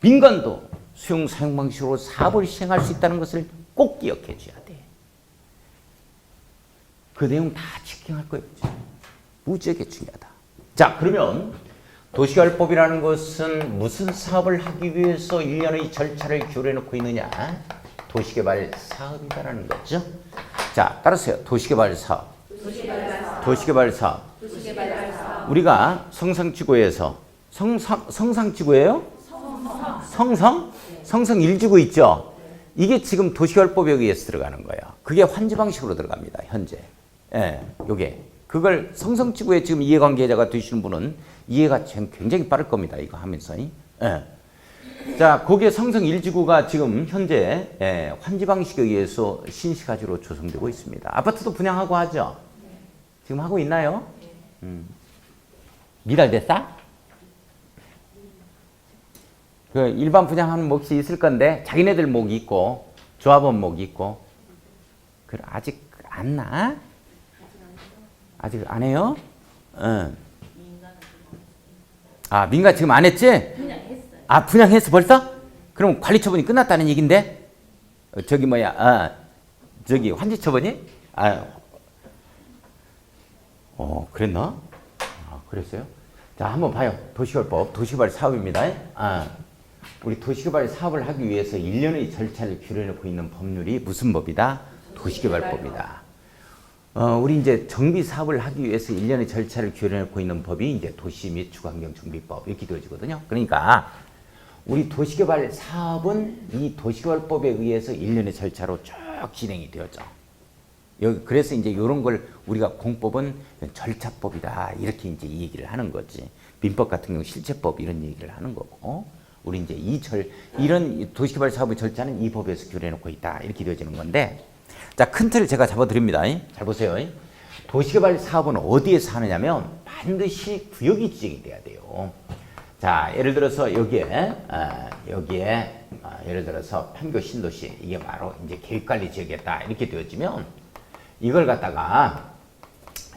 민간도 수용 사용 방식으로 사업을 시행할 수 있다는 것을 꼭 기억해 줘야 돼. 그 내용 다 체킹할 거예요. 무지하게 중요하다. 자, 그러면 도시개발법이라는 것은 무슨 사업을 하기 위해서 일련의 절차를 규례해놓고 있느냐? 도시개발 사업이다라는 거죠. 자, 따라서요. 도시개발 사업. 도시개발 사업. 우리가 성상지구에서 성상지구예요? 성성 1지구 있죠? 이게 지금 도시개발법에 의해서 들어가는 거예요. 그게 환지 방식으로 들어갑니다. 현재. 요게. 그걸 성성지구에 지금 이해관계자가 되시는 분은 이해가 굉장히 빠를 겁니다. 이거 하면서. 자, 거기에 성성 1지구가 지금 현재 환지 방식에 의해서 신시가지로 조성되고 있습니다. 아파트도 분양하고 하죠? 지금 하고 있나요? 미달됐다? 그 일반 분양하는 몫이 있을 건데 자기네들 몫이 있고 조합원 몫이 있고 그 아직 안 나? 아직 안 해요? 민간 지금 안 했지? 분양했어요. 분양했어 벌써? 그럼 관리 처분이 끝났다는 얘긴데? 저기 저기 환지 처분이? 그랬나? 그랬어요? 자, 한번 봐요. 도시개발법, 도시개발 사업입니다. 우리 도시개발 사업을 하기 위해서 일련의 절차를 규례해놓고 있는 법률이 무슨 법이다? 도시개발법이다. 우리 이제 정비 사업을 하기 위해서 일련의 절차를 규례해놓고 있는 법이 이제 도시 및 주거환경정비법 이렇게 되어지거든요. 그러니까 우리 도시개발 사업은 이 도시개발법에 의해서 일련의 절차로 쭉 진행이 되어져. 그래서 이제 이런 걸 우리가 공법은 절차법이다 이렇게 이제 이 얘기를 하는 거지. 민법 같은 경우 실체법 이런 얘기를 하는 거고. 우리 이제 이런 도시개발 사업의 절차는 이 법에서 규례해놓고 있다 이렇게 되어지는 건데. 자, 큰 틀을 제가 잡아드립니다. 잘 보세요. 도시개발 사업은 어디에서 하느냐면 반드시 구역이 지정이 돼야 돼요. 자, 예를 들어서 여기에 예를 들어서 판교 신도시 이게 바로 이제 계획관리 지역이었다 이렇게 되어지면 이걸 갖다가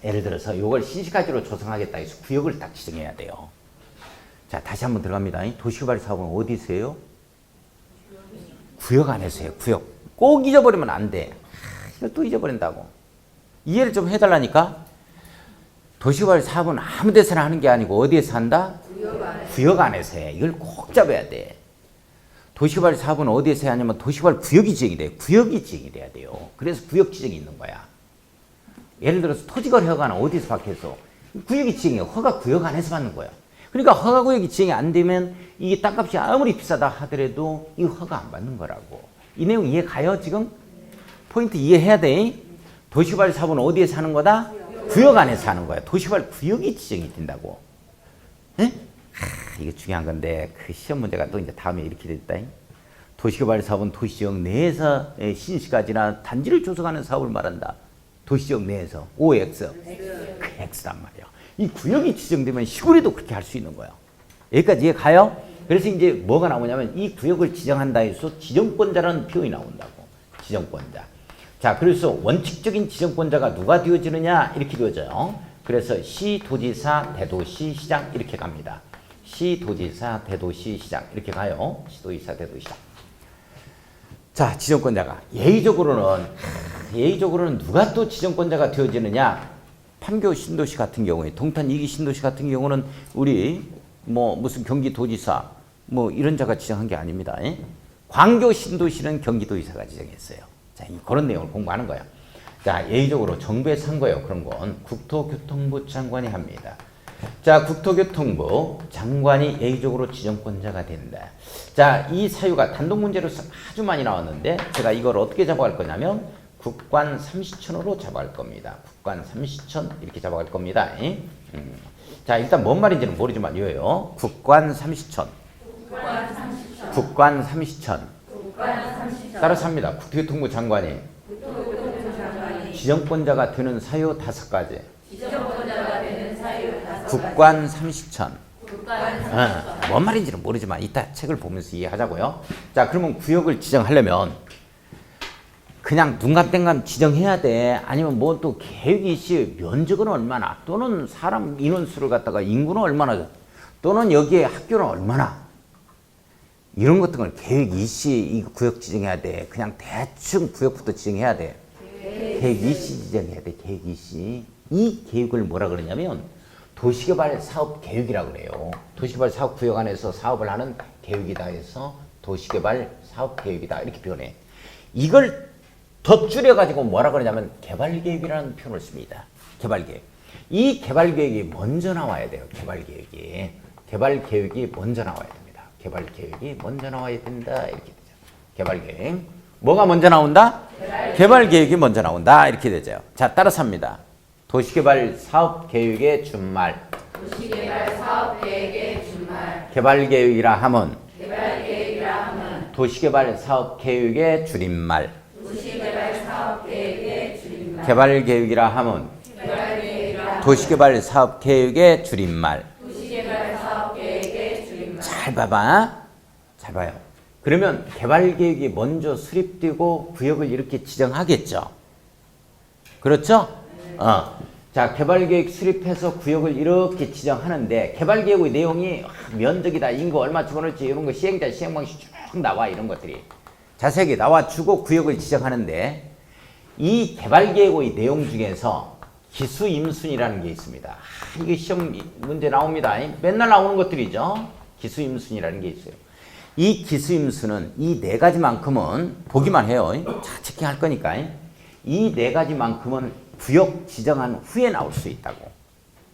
예를 들어서 이걸 신시가지로 조성하겠다 해서 구역을 딱 지정해야 돼요. 자, 다시 한번 들어갑니다. 도시개발 사업은 어디서 해요? 구역 안에서 해요. 구역. 꼭 잊어버리면 안 돼. 이걸 또 잊어버린다고. 이해를 좀 해달라니까. 도시개발 사업은 아무 데서나 하는 게 아니고 어디에서 한다? 구역 안에서 해. 이걸 꼭 잡아야 돼. 도시개발 사업은 어디에서 해야 하냐면 도시개발 구역이 지정이 돼요. 구역이 지정이 돼야 돼요. 그래서 구역 지정이 있는 거야. 예를 들어서 토지거래 허가는 어디서 받겠어? 구역이 지정이에요. 허가 구역 안에서 받는 거야. 그러니까 허가 구역이 지정이 안 되면 이게 땅값이 아무리 비싸다 하더라도 이 허가 안 받는 거라고. 이 내용 이해 가요 지금? 포인트 이해해야 돼. 도시개발 사업은 어디에서 하는 거다? 구역 안에서 하는 거야. 도시개발 구역이 지정이 된다고. 에? 이게 중요한 건데 그 시험 문제가 또 이제 다음에 이렇게 됐다. 도시개발 사업은 도시지역 내에서 신시가지나 단지를 조성하는 사업을 말한다. 도시지역 내에서 OX 그 X란 말이야. 이 구역이 지정되면 시골에도 그렇게 할 수 있는 거야. 여기까지 이해 가요? 그래서 이제 뭐가 나오냐면 이 구역을 지정한다 해서 지정권자라는 표현이 나온다고. 지정권자. 자, 그래서 원칙적인 지정권자가 누가 되어지느냐 이렇게 되어져요. 그래서 시, 도지사, 대도시, 시장 이렇게 갑니다. 시, 도지사, 대도시, 시장 이렇게 가요. 시, 도지사, 대도시장. 자, 지정권자가 예의적으로는 누가 또 지정권자가 되어지느냐? 판교 신도시 같은 경우에 동탄 2기 신도시 같은 경우는 우리 뭐 무슨 경기도지사 뭐 이런 자가 지정한 게 아닙니다. 광교 신도시는 경기도지사가 지정했어요. 자, 그런 내용을 공부하는 거야. 자, 예의적으로 정부에서 한 거예요. 그런 건 국토교통부 장관이 합니다. 자, 국토교통부 장관이 예의적으로 지정권자가 된다. 자, 이 사유가 단독 문제로서 아주 많이 나왔는데 제가 이걸 어떻게 잡아갈 거냐면 국관 삼시천으로 잡아갈 겁니다. 국관 삼시천 이렇게 잡아갈 겁니다. 자, 일단 뭔 말인지는 모르지만 이거예요. 국관 삼시천. 국관 삼시천. 따라서 합니다. 국토교통부 장관이 지정권자가 되는 사유 5가지. 국관 삼시천. 뭔 말인지는 모르지만 이따 책을 보면서 이해하자고요. 자, 그러면 구역을 지정하려면 그냥 둔감땡감 지정해야 돼? 아니면 뭐 또 계획이 있이 면적은 얼마나? 또는 사람 인원수를 갖다가 인구는 얼마나? 또는 여기에 학교는 얼마나? 이런 것들 을 계획 이시 이 구역 지정해야 돼? 그냥 대충 구역부터 지정해야 돼? 계획 이시 지정해야 돼. 계획 이시. 이 계획을 뭐라 그러냐면 도시개발 사업 계획이라고 그래요. 도시개발 사업 구역 안에서 사업을 하는 계획이다 해서 도시개발 사업 계획이다 이렇게 표현해. 이걸 더 줄여가지고 뭐라 그러냐면 개발계획이라는 표현을 씁니다. 개발계획. 이 개발계획이 먼저 나와야 돼요. 개발계획이. 개발계획이 먼저 나와야 됩니다. 개발계획이 먼저 나와야 된다. 이렇게 되죠. 개발계획. 뭐가 먼저 나온다? 개발계획이 먼저 나온다. 이렇게 되죠. 자, 따라서 합니다. 도시개발 사업계획의 준말. 도시개발 사업계획의 준말. 개발계획이라 함은. 개발계획이라 함은. 도시개발 사업계획의 줄임말. 도시개발 사업계획의 줄임말. 개발계획이라 함은. 개발계획이라 도시개발 사업계획의 줄임말. 도시개발 사업계획의 줄임말. 잘 봐봐. 잘 봐요. 그러면 개발계획이 먼저 수립되고 구역을 이렇게 지정하겠죠. 그렇죠? 자, 개발계획 수립해서 구역을 이렇게 지정하는데 개발계획의 내용이 면적이다, 인구 얼마 집어넣을지 이런 거 시행자, 시행방식 쭉 나와. 이런 것들이 자세하게 나와주고 구역을 지정하는데 이 개발계획의 내용 중에서 기수임순이라는 게 있습니다. 이게 시험 문제 나옵니다. 맨날 나오는 것들이죠. 기수임순이라는 게 있어요. 이 기수임수는 이 4가지만큼은 보기만 해요. 자, 체킹할 거니까. 이 4가지만큼은 구역 지정한 후에 나올 수 있다고.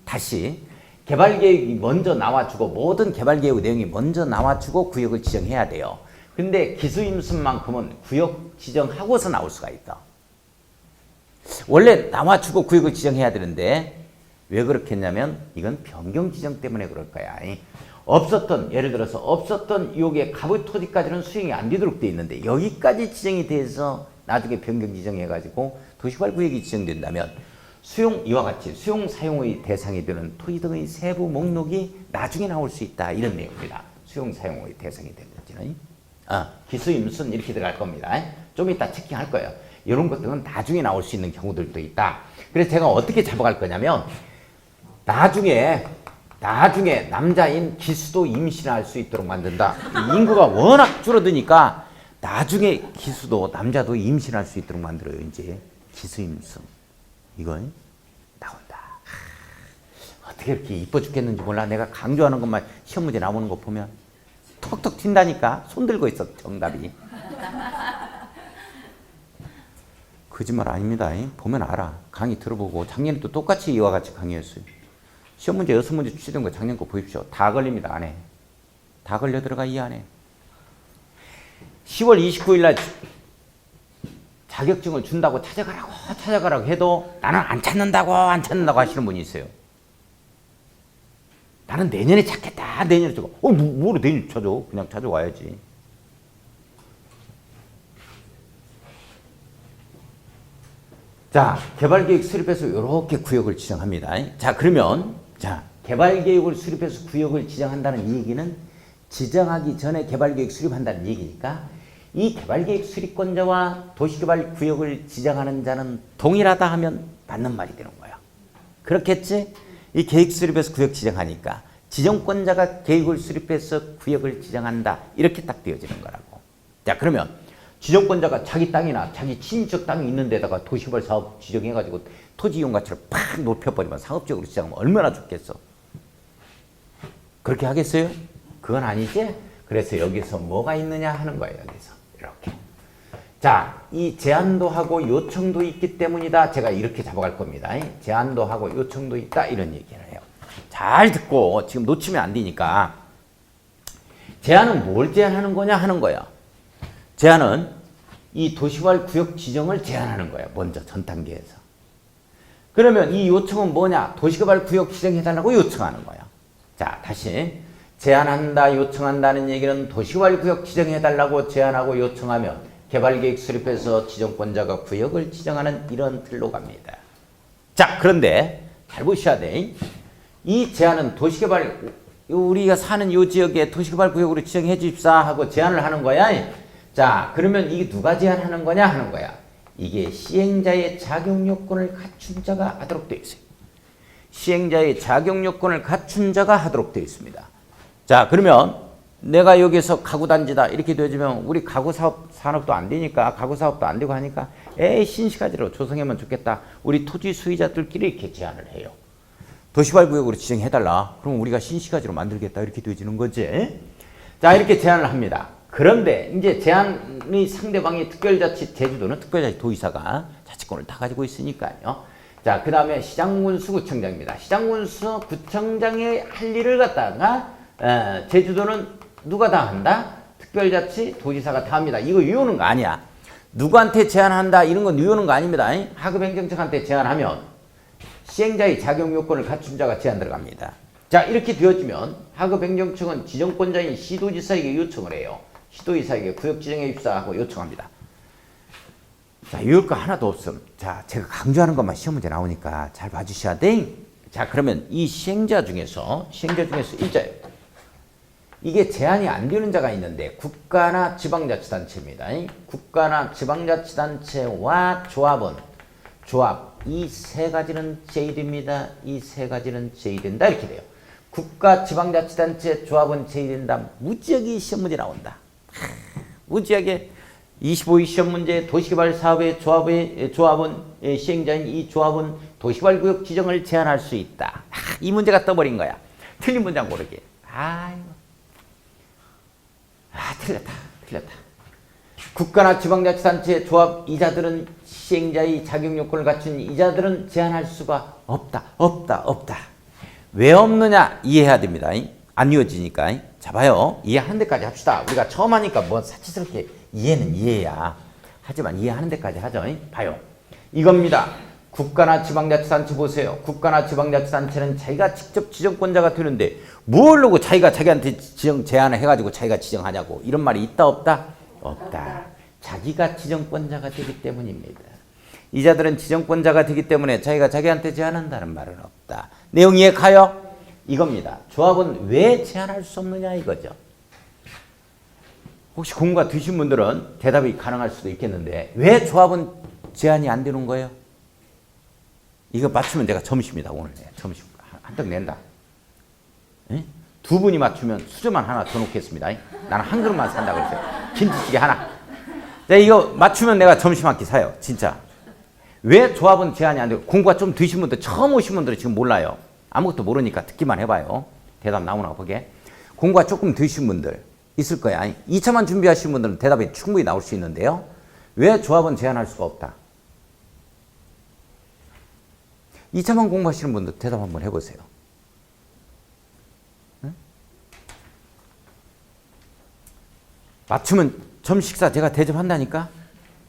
다시 개발계획이 먼저 나와주고 모든 개발계획 내용이 먼저 나와주고 구역을 지정해야 돼요. 근데 기수임수만큼은 구역 지정하고서 나올 수가 있다. 원래 나와주고 구역을 지정해야 되는데 왜 그렇겠냐면 이건 변경 지정 때문에 그럴 거야. 없었던, 예를 들어서 없었던 요게 갑의 토지까지는 수용이 안 되도록 돼 있는데 여기까지 지정이 돼서 나중에 변경 지정해가지고 도시개발 구역이 지정된다면 이와 같이 수용 사용의 대상이 되는 토지 등의 세부 목록이 나중에 나올 수 있다. 이런 내용입니다. 수용 사용의 대상이 되는 거지는. 기수임순 이렇게 들어갈 겁니다. 좀 이따 체킹할 거예요. 이런 것들은 나중에 나올 수 있는 경우들도 있다. 그래서 제가 어떻게 잡아갈 거냐면 나중에 나중에 남자인 기수도 임신할 수 있도록 만든다. 인구가 워낙 줄어드니까 나중에 기수도 남자도 임신할 수 있도록 만들어요. 이제 기수임승 이거 나온다. 어떻게 이렇게 이뻐 죽겠는지 몰라. 내가 강조하는 것만 시험 문제 나오는 거 보면 톡톡 튄다니까. 손 들고 있어 정답이. 거짓말 아닙니다. 보면 알아. 강의 들어보고 작년에도 똑같이 이와 같이 강의했어요. 시험 문제 6문제 출제된 거 작년 거 보십시오. 다 걸립니다. 안에. 다 걸려 들어가 이 안에. 10월 29일 날 자격증을 준다고 찾아가라고 해도 나는 안 찾는다고 하시는 분이 있어요. 나는 내년에 찾겠다. 내년에 찾고. 뭐로 내년 찾아? 그냥 찾아와야지. 자, 개발계획 수립해서 이렇게 구역을 지정합니다. 자, 그러면 개발계획을 수립해서 구역을 지정한다는 얘기는 지정하기 전에 개발계획 수립한다는 얘기니까 이 개발계획 수립권자와 도시개발구역을 지정하는 자는 동일하다 하면 맞는 말이 되는 거야. 그렇겠지? 이 계획 수립해서 구역 지정하니까 지정권자가 계획을 수립해서 구역을 지정한다. 이렇게 딱 되어지는 거라고. 자, 그러면 지정권자가 자기 땅이나 자기 친인척 땅이 있는 데다가 도시개발 사업 지정해가지고 토지 이용 가치를 팍 높여버리면 상업적으로 지정하면 얼마나 좋겠어. 그렇게 하겠어요? 그건 아니지? 그래서 여기서 뭐가 있느냐 하는 거예요. 여기서 이렇게. 자, 이 제안도 하고 요청도 있기 때문이다. 제가 이렇게 잡아갈 겁니다. 제안도 하고 요청도 있다. 이런 얘기를 해요. 잘 듣고 지금 놓치면 안 되니까. 제안은 뭘 제안하는 거냐 하는 거야. 제안은 이 도시개발 구역 지정을 제안하는 거야. 먼저 전 단계에서. 그러면 이 요청은 뭐냐? 도시개발 구역 지정해달라고 요청하는 거야. 자, 다시. 제안한다, 요청한다는 얘기는 도시개발 구역 지정해달라고 제안하고 요청하면 개발계획 수립해서 지정권자가 구역을 지정하는 이런 틀로 갑니다. 자, 그런데 잘 보셔야 돼. 이 제안은 도시개발, 우리가 사는 이 지역에 도시개발 구역으로 지정해 주십사 하고 제안을 하는 거야. 자, 그러면 이게 누가 제안하는 거냐 하는 거야. 이게 시행자의 자격 요건을 갖춘 자가 하도록 되어 있어요. 시행자의 자격 요건을 갖춘 자가 하도록 되어 있습니다. 자, 그러면 내가 여기서 가구단지다 이렇게 되어지면 우리 가구사업 산업도 안 되니까 가구사업도 안 되고 하니까 신시가지로 조성하면 좋겠다. 우리 토지 수의자들끼리 이렇게 제안을 해요. 도시개발 구역으로 지정해달라. 그럼 우리가 신시가지로 만들겠다. 이렇게 되어지는 거지. 자, 이렇게 제안을 합니다. 그런데 이제 제안의 상대방이 특별자치, 제주도는 특별자치 도의사가 자치권을 다 가지고 있으니까요. 자, 그 다음에 시장군수 구청장입니다. 시장군수 구청장이 할 일을 갖다가 제주도는 누가 다 한다? 특별자치 도지사가 다 합니다. 이거 유효는 거 아니야. 누구한테 제안한다 이런 건 유효는 거 아닙니다. 하급행정청한테 제안하면 시행자의 자격 요건을 갖춘 자가 제안 들어갑니다. 자, 이렇게 되어지면 하급행정청은 지정권자인 시도지사에게 요청을 해요. 시도지사에게 구역 지정해 줍사 하고 요청합니다. 자, 유효할 거 하나도 없음. 자, 제가 강조하는 것만 시험 문제 나오니까 잘 봐주셔야 돼. 자, 그러면 이 시행자 중에서 일자예요. 이게 제한이 안 되는 자가 있는데 국가나 지방자치단체입니다. 국가나 지방자치단체와 조합 이 세 가지는 제외됩니다. 이 세 가지는 제외된다 이렇게 돼요. 국가 지방자치단체 조합은 제외된다. 무지하게 시험 문제 나온다. 무지하게 25위 시험 문제 도시개발 사업의 조합은 시행자인 이 조합은 도시개발구역 지정을 제한할 수 있다. 이 문제가 떠버린 거야. 틀린 문장 고르기. 틀렸다. 국가나 지방자치단체 조합 이자들은 시행자의 자격 요건을 갖춘 이자들은 제한할 수가 없다. 왜 없느냐 이해해야 됩니다. 안 이어지니까. 자, 봐요. 이해하는 데까지 합시다. 우리가 처음 하니까 뭐 사치스럽게 이해는 이해야. 하지만 이해하는 데까지 하죠. 봐요. 이겁니다. 국가나 지방자치단체 보세요. 국가나 지방자치단체는 자기가 직접 지정권자가 되는데 뭘로 자기가 자기한테 지정 제안을 해가지고 자기가 지정하냐고. 이런 말이 있다 없다? 없다. 자기가 지정권자가 되기 때문입니다. 이자들은 지정권자가 되기 때문에 자기가 자기한테 제안한다는 말은 없다. 내용 이해 가요? 이겁니다. 조합은 왜 제한할 수 없느냐 이거죠. 혹시 공부가 드신 분들은 대답이 가능할 수도 있겠는데 왜 조합은 제한이 안 되는 거예요? 이거 맞추면 내가 점심이다 오늘. 점심 한턱 낸다. 두 분이 맞추면 수저만 하나 더 놓겠습니다. 나는 한 그릇만 산다고 그랬어요. 김치찌개 하나. 자, 이거 맞추면 내가 점심 한 끼 사요. 진짜. 왜 조합은 제한이 안 되고 공부가 좀 드신 분들, 처음 오신 분들은 지금 몰라요. 아무것도 모르니까 듣기만 해봐요. 대답 나오나 보게. 공부가 조금 드신 분들 있을 거야. 아니, 2차만 준비하신 분들은 대답이 충분히 나올 수 있는데요. 왜 조합은 제한할 수가 없다? 2차만 공부하시는 분들 대답 한번 해보세요. 응? 맞추면 점심 식사 제가 대접한다니까?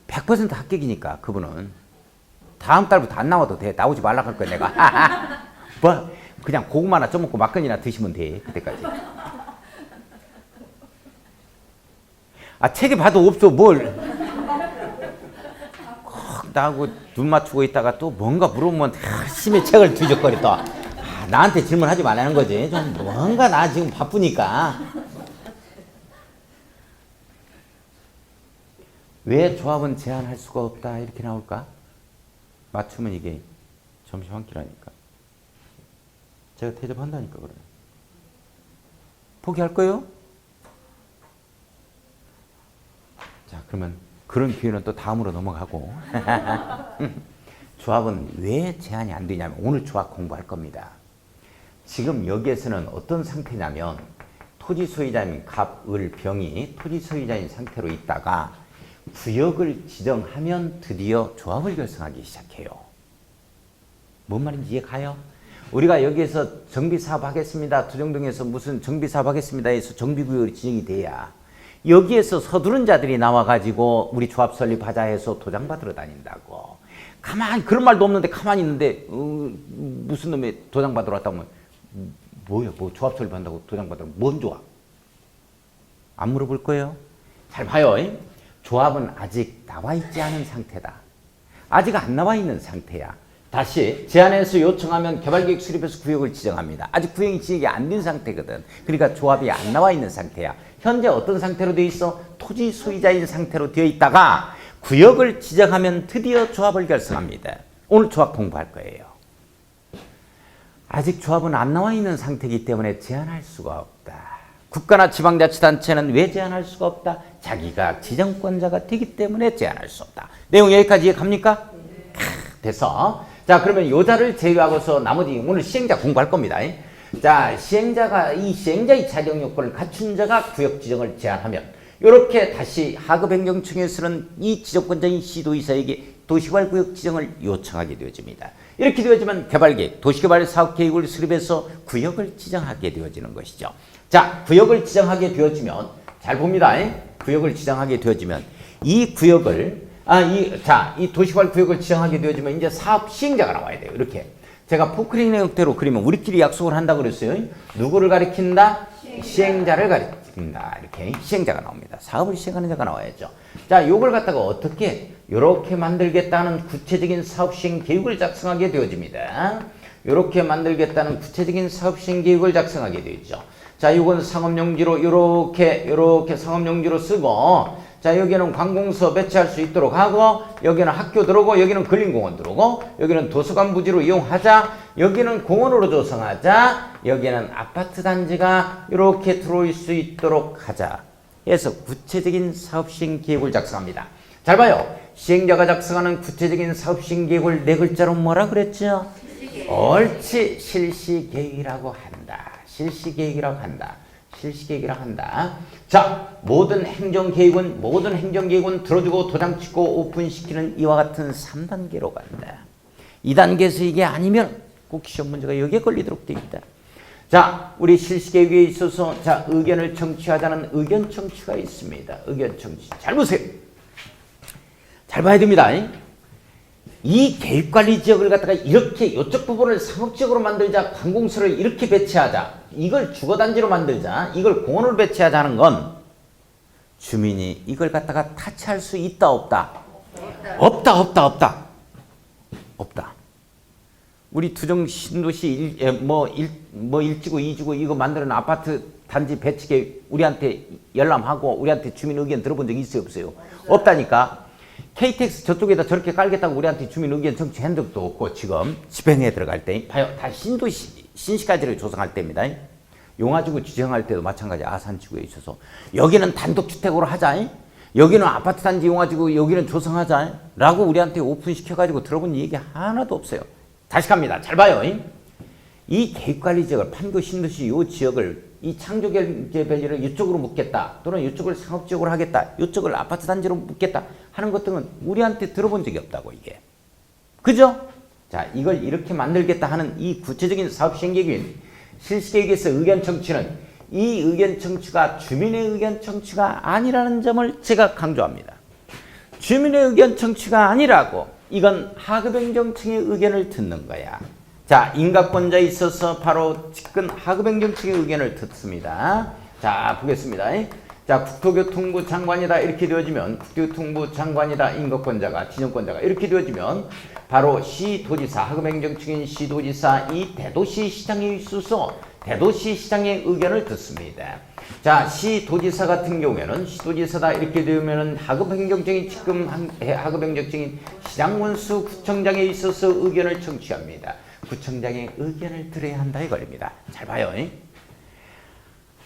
100% 합격이니까 그분은. 다음 달부터 안 나와도 돼. 나오지 말라고 할 거야 내가. 뭐 그냥 고구마나 쪄먹고 막걸리나 드시면 돼. 그때까지. 아, 책에 봐도 없어 뭘. 나하고 눈 맞추고 있다가 또 뭔가 물어보면 열심히 책을 뒤적거리 또. 나한테 질문하지 말라는 거지. 좀 뭔가 나 지금 바쁘니까. 왜 조합은 제한할 수가 없다 이렇게 나올까? 맞추면 이게 점심 한 끼라니까. 제가 대접한다니까 그래요. 포기할 거예요? 자, 그러면 그런 기회는 또 다음으로 넘어가고. 조합은 왜 제한이 안 되냐면 오늘 조합 공부할 겁니다. 지금 여기에서는 어떤 상태냐면 토지 소유자인 갑, 을, 병이 토지 소유자인 상태로 있다가 구역을 지정하면 드디어 조합을 결성하기 시작해요. 뭔 말인지 이해 가요? 우리가 여기에서 정비사업 하겠습니다. 도정동에서 무슨 정비사업 하겠습니다 해서 정비구역이 지정이 돼야 여기에서 서두른 자들이 나와가지고 우리 조합 설립하자 해서 도장 받으러 다닌다고. 가만히 그런 말도 없는데 가만히 있는데 무슨 놈이 도장 받으러 왔다고 하면 뭐야 뭐 조합 설립한다고 도장 받으러 뭔 조합? 안 물어볼 거예요? 잘 봐요. 조합은 아직 나와 있지 않은 상태다. 아직 안 나와 있는 상태야. 다시 제안해서 요청하면 개발계획 수립해서 구역을 지정합니다. 아직 구역이 지정이 안 된 상태거든. 그러니까 조합이 안 나와 있는 상태야. 현재 어떤 상태로 되어 있어? 토지 소유자인 상태로 되어 있다가 구역을 지정하면 드디어 조합을 결성합니다. 오늘 조합 공부할 거예요. 아직 조합은 안 나와 있는 상태이기 때문에 제한할 수가 없다. 국가나 지방자치단체는 왜 제한할 수가 없다? 자기가 지정권자가 되기 때문에 제한할 수 없다. 내용 여기까지 이해갑니까? 됐어. 자, 그러면 요자를 제외하고서 나머지 오늘 시행자 공부할 겁니다. 자, 이 시행자의 자격 요건을 갖춘 자가 구역 지정을 제한하면 이렇게 다시 하급행정청에서는 이 지정권자인 시도의사에게 도시개발구역 지정을 요청하게 되어집니다. 이렇게 되어지면 개발계획, 도시개발 사업계획을 수립해서 구역을 지정하게 되어지는 것이죠. 자, 구역을 지정하게 되어지면 잘 봅니다. 구역을 지정하게 되어지면 이 구역을 이 도시개발 구역을 지정하게 되어지면 이제 사업 시행자가 나와야 돼요. 이렇게 제가 포크레인 형태로 그리면 우리끼리 약속을 한다고 그랬어요. 누구를 가리킨다? 시행자를 가리킨다. 이렇게 시행자가 나옵니다. 사업을 시행하는 자가 나와야죠. 자, 요걸 갖다가 어떻게 이렇게 만들겠다는 구체적인 사업 시행 계획을 작성하게 되어집니다. 이렇게 만들겠다는 구체적인 사업 시행 계획을 작성하게 되어있죠. 자, 이건 상업용지로 이렇게 상업용지로 쓰고, 자, 여기는 관공서 배치할 수 있도록 하고, 여기는 학교 들어오고, 여기는 근린공원 들어오고, 여기는 도서관 부지로 이용하자, 여기는 공원으로 조성하자, 여기는 아파트 단지가 이렇게 들어올 수 있도록 하자. 해서 구체적인 사업 시행 계획을 작성합니다. 잘 봐요. 시행자가 작성하는 구체적인 사업 시행 계획을 네 글자로 뭐라 그랬죠? 옳지. 실시계획이라고 한다. 실시계획이라고 한다. 실시계획이라고 한다. 자, 모든 행정계획은 들어주고 도장 찍고 오픈시키는 이와 같은 3단계로 간다. 2단계에서 이게 아니면 꼭 시험 문제가 여기에 걸리도록 되어 있다. 자, 우리 실시계획에 있어서 자, 의견을 청취하자는 의견 청취가 있습니다. 의견 청취. 잘 보세요. 잘 봐야 됩니다. 이 계획관리지역을 갖다가 이렇게 이쪽 부분을 상업지역으로 만들자, 관공서를 이렇게 배치하자, 이걸 주거단지로 만들자, 이걸 공원으로 배치하자 하는 건 주민이 이걸 갖다가 타치할 수 있다 없다? 없다. 우리 두정 신도시 일지구 이지구 이거 만드는 아파트 단지 배치 계획 우리한테 열람하고 우리한테 주민 의견 들어본 적 있어요 없어요? 없다니까. KTX 저쪽에다 저렇게 깔겠다고 우리한테 주민 의견 청취한 적도 없고 지금 집행에 들어갈 때 봐요. 다 신도시 신시가지를 조성할 때입니다. 용화지구 지정할 때도 마찬가지 아산지구에 있어서 여기는 단독주택으로 하자. 여기는 아파트 단지 용화지구 여기는 조성하자. 라고 우리한테 오픈시켜가지고 들어본 얘기 하나도 없어요. 다시 갑니다. 잘 봐요. 이 계획관리 지역을 판교 신도시 요 지역을 이 창조개발지를 이쪽으로 묶겠다. 또는 이쪽을 상업지역으로 하겠다. 이쪽을 아파트 단지로 묶겠다. 하는 것들은 우리한테 들어본 적이 없다고 이게. 그죠? 자, 이걸 이렇게 만들겠다 하는 이 구체적인 사업 시행 계획인 실시계획에서 의견 청취는 이 의견 청취가 주민의 의견 청취가 아니라는 점을 제가 강조합니다. 주민의 의견 청취가 아니라고 이건 하급행정청의 의견을 듣는 거야. 자, 인가권자에 있어서 바로 측근 하급행정청의 의견을 듣습니다. 자, 보겠습니다. 자, 국토교통부 장관이다 이렇게 되어지면 국토교통부 장관이다 인가권자가 지정권자가 이렇게 되어지면 바로 시도지사 하급행정청인 시도지사 이 대도시시장에 있어서 대도시시장의 의견을 듣습니다. 자, 시도지사 같은 경우에는 시도지사다 이렇게 되면은 하급행정청인 지금 하급행정청인 시장군수 구청장에 있어서 의견을 청취합니다. 구청장의 의견을 들어야 한다 이겁니다. 잘 봐요.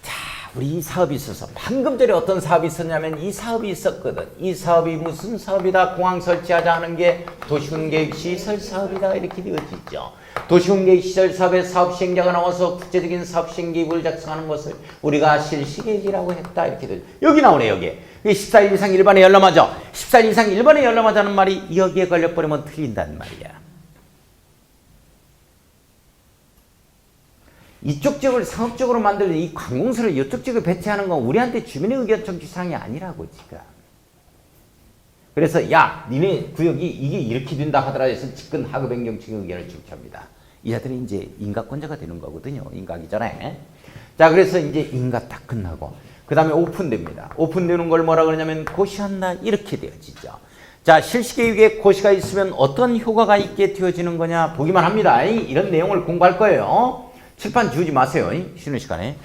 자, 우리 이 사업이 있어서 방금 전에 어떤 사업이 있었냐면 이 사업이 있었거든. 이 사업이 무슨 사업이다. 공항 설치하자 하는 게 도시군계획시설 사업이다 이렇게 되어지죠. 도시군계획시설 사업의 사업 시행자가 나와서 구체적인 사업 시행 계획을 작성하는 것을 우리가 실시계획이라고 했다 이렇게 되죠. 여기 나오네 여기. 14일 이상 1번에 열람하자. 14일 이상 1번에 열람하자는 말이 여기에 걸려버리면 틀린단 말이야. 이쪽 지역을 상업적으로 만들는 이 관공서를 이쪽 지역에 배치하는 건 우리한테 주민의 의견 청취사항이 아니라고 지금. 그래서 야 니네 구역이 이게 이렇게 된다 하더라 해서 측근 하급행정청의 의견을 청취합니다. 이 자들이 이제 인가권자가 되는 거거든요. 인가하기 전에. 자, 그래서 이제 인가 딱 끝나고 그 다음에 오픈됩니다. 오픈되는 걸 뭐라 그러냐면 고시한다 이렇게 되어지죠. 자, 실시계획에 고시가 있으면 어떤 효과가 있게 되어지는 거냐 보기만 합니다. 이런 내용을 공부할 거예요. 칠판 지우지 마세요. 쉬는 시간에.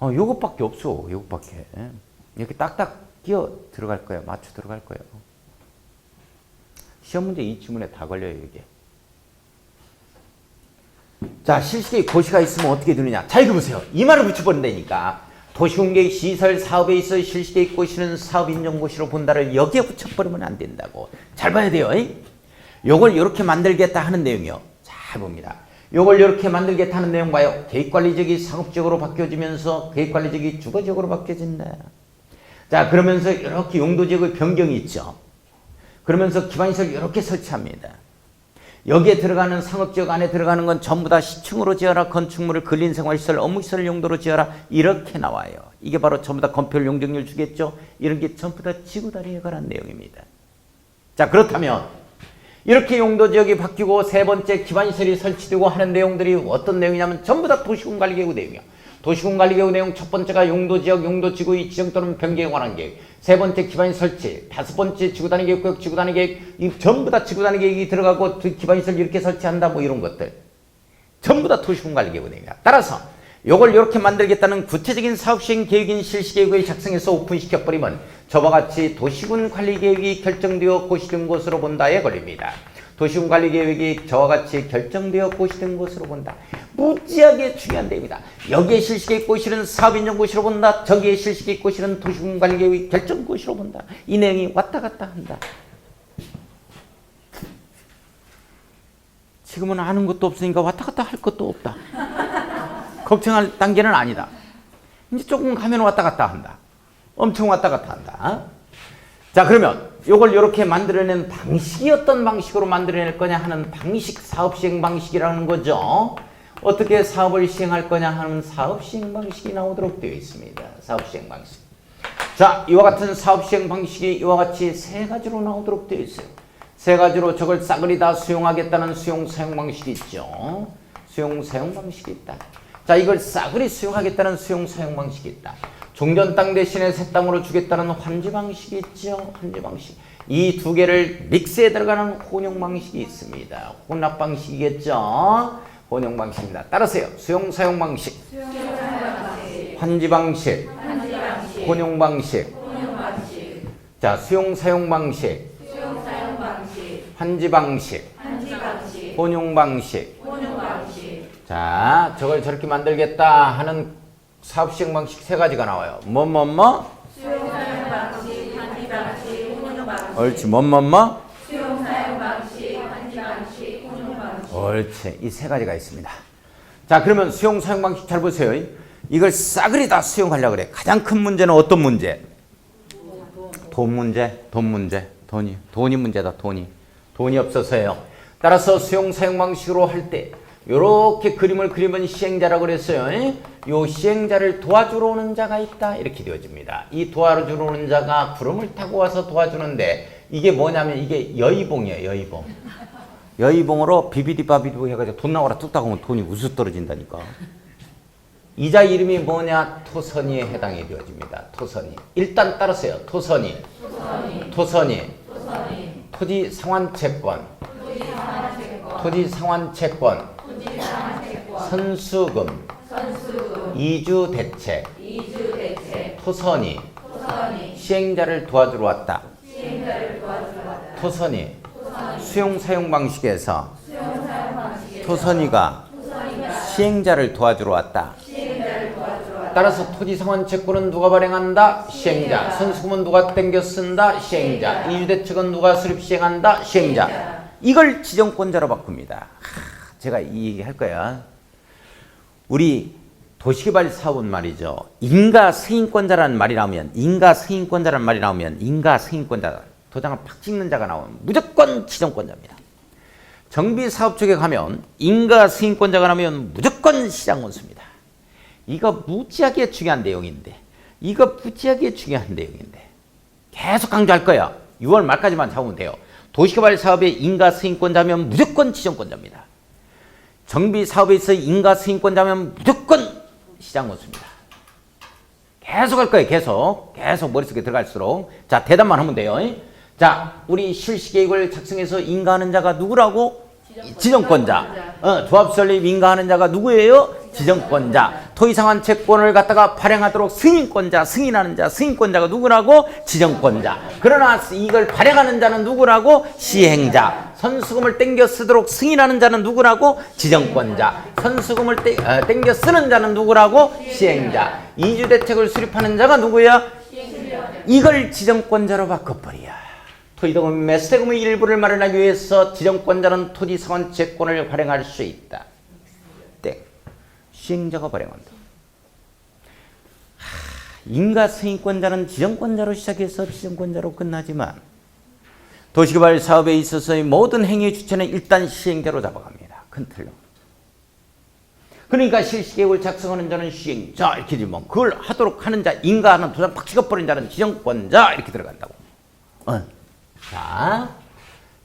요것밖에 없어. 요것밖에. 이렇게 딱딱 끼어 들어갈 거예요. 맞춰 들어갈 거예요. 시험 문제 이 지문에 다 걸려요. 이게. 자, 실시계획 고시가 있으면 어떻게 되느냐. 잘 읽어보세요. 이 말을 붙여버린다니까. 도시공계획 시설 사업에 있어 실시계획 고시는 사업 인정고시로 본다를 여기에 붙여버리면 안 된다고. 잘 봐야 돼요. 요걸 이렇게 만들겠다 하는 내용이요. 잘 봅니다. 요걸 이렇게 만들겠다 하는 내용 봐요. 계획관리적이 상업적으로 바뀌어지면서 계획관리적이 주거적으로 바뀌어진다. 자, 그러면서 이렇게 용도지역의 변경이 있죠. 그러면서 기반시설 이렇게 설치합니다. 여기에 들어가는 상업지역 안에 들어가는 건 전부 다 시층으로 지어라. 건축물을 근린생활시설, 업무시설 용도로 지어라. 이렇게 나와요. 이게 바로 전부 다 건폐율 용적률 주겠죠. 이런 게 전부 다 지구다리에 관한 내용입니다. 자, 그렇다면 이렇게 용도지역이 바뀌고 세 번째 기반시설이 설치되고 하는 내용들이 어떤 내용이냐면 전부 다 도시군관리계획 내용이야. 도시군관리계획 내용 첫 번째가 용도지역, 용도지구의 지정 또는 변경에 관한 계획. 세 번째 기반시설 설치. 다섯 번째 지구단위계획, 지구단위계획. 이 전부 다 지구단위계획이 들어가고 기반시설 이렇게 설치한다 뭐 이런 것들. 전부 다 도시군관리계획 내용이야. 따라서 요걸 이렇게 만들겠다는 구체적인 사업시행 계획인 실시계획을 작성해서 오픈시켜버리면 저와 같이 도시군관리계획이 결정되어 고시된 것으로 본다에 걸립니다. 도시군관리계획이 저와 같이 결정되어 고시된 것으로 본다. 무지하게 중요한 내용이다. 여기에 실시계획 고시는 사업인정고시로 본다. 저기에 실시계획 고시는 도시군관리계획 결정고시로 본다. 이 내용이 왔다 갔다 한다. 지금은 아는 것도 없으니까 왔다 갔다 할 것도 없다. 걱정할 단계는 아니다. 이제 조금 가면 왔다 갔다 한다. 엄청 왔다 갔다 한다. 자, 그러면 이걸 이렇게 만들어낸 방식이 어떤 방식으로 만들어낼 거냐 하는 방식, 사업 시행 방식이라는 거죠. 어떻게 사업을 시행할 거냐 하는 사업 시행 방식이 나오도록 되어 있습니다. 사업 시행 방식. 자, 이와 같은 사업 시행 방식이 이와 같이 세 가지로 나오도록 되어 있어요. 세 가지로 저걸 싸그리 다 수용하겠다는 수용 사용 방식이 있죠. 수용 사용 방식이 있다. 자, 이걸 싸그리 수용하겠다는 수용 사용 방식이 있다. 종전 땅 대신에 새 땅으로 주겠다는 환지 방식이 있죠. 환지 방식. 이 두 개를 믹스에 들어가는 혼용 방식이 있습니다. 혼합 방식이겠죠. 혼용 방식입니다. 따라서요. 수용 사용 방식, 환지 방식, 혼용 방식. 자, 수용 사용 방식, 환지 방식, 혼용 방식. 자, 저걸 저렇게 만들겠다 하는 사업 시행 방식 세 가지가 나와요. 뭐뭐뭐? 수용 사용 방식, 환지 방식, 운용 방식. 옳지. 뭐뭐뭐? 수용 사용 방식, 환지 방식, 운용 방식. 옳지. 이 세 가지가 있습니다. 자, 그러면 수용 사용 방식 잘 보세요. 이걸 싸그리 다 수용하려고 그래. 가장 큰 문제는 어떤 문제? 돈 문제, 돈 문제, 돈이 문제다, 돈이 없어서요. 따라서 수용 사용 방식으로 할 때 이렇게 그림을 그리면 시행자라고 그랬어요. 요 시행자를 도와주러 오는 자가 있다 이렇게 되어집니다. 이 도와주러 오는 자가 구름을 타고 와서 도와주는데 이게 뭐냐면 이게 여의봉이에요. 여의봉. 여의봉으로 비비디바비디 해가지고 돈 나와라 뚝딱 하면 돈이 우수 떨어진다니까. 이자 이름이 뭐냐? 토선이에 해당이 되어집니다. 토선이. 일단 따르세요. 토선이. 토지 상환채권. 선수금. 이주대책. 토선이. 시행자를 도와주러 왔다. 토선이. 수용사용 방식에서 토선이가 시행자를 도와주러 왔다. 따라서 토지상환채권은 누가 발행한다? 시행자. 선수금은 누가 땡겨 쓴다? 시행자. 이주대책은 누가 수립 시행한다? 시행자. 이걸 지정권자로 바꿉니다. 제가 이 얘기 할 거야. 우리 도시개발 사업은 말이죠. 인가 승인권자라는 말이 나오면 인가 승인권자 도장을 팍 찍는 자가 나오면 무조건 지정권자입니다. 정비사업 쪽에 가면 인가 승인권자가 나오면 무조건 시장원수입니다. 이거 무지하게 중요한 내용인데 계속 강조할 거야. 6월 말까지만 잡으면 돼요. 도시개발 사업의 인가 승인권자면 무조건 지정권자입니다. 정비사업에 있어 인가 승인권자면 무조건 시장원수입니다. 계속 할 거예요. 계속 머릿속에 들어갈수록. 자, 대답만 하면 돼요. 자, 우리 실시계획을 작성해서 인가하는 자가 누구라고? 지정권자. 조합 설립 인가하는 자가 누구예요? 지정권자. 토지상환 채권을 갖다가 발행하도록 승인권자가 누구라고? 지정권자. 그러나 이걸 발행하는 자는 누구라고? 시행자. 선수금을 땡겨 쓰도록 승인하는 자는 누구라고? 지정권자. 선수금을 땡겨 쓰는 자는 누구라고? 시행자. 이주대책을 수립하는 자가 누구야? 이걸 지정권자로 바꿔버려. 토지자금 매수대금의 일부를 마련하기 위해서 지정권자는 토지상환채권을 발행할 수 있다. 땡. 시행자가 발행한다. 인가승인권자는 지정권자로 시작해서 지정권자로 끝나지만 도시개발 사업에 있어서의 모든 행위의 주체는 일단 시행자로 잡아갑니다. 큰 틀로. 그러니까 실시계획을 작성하는 자는 시행자 이렇게 되면 그걸 하도록 하는 자, 인가하는 도장 팍 찍어버린 자는 지정권자 이렇게 들어간다고.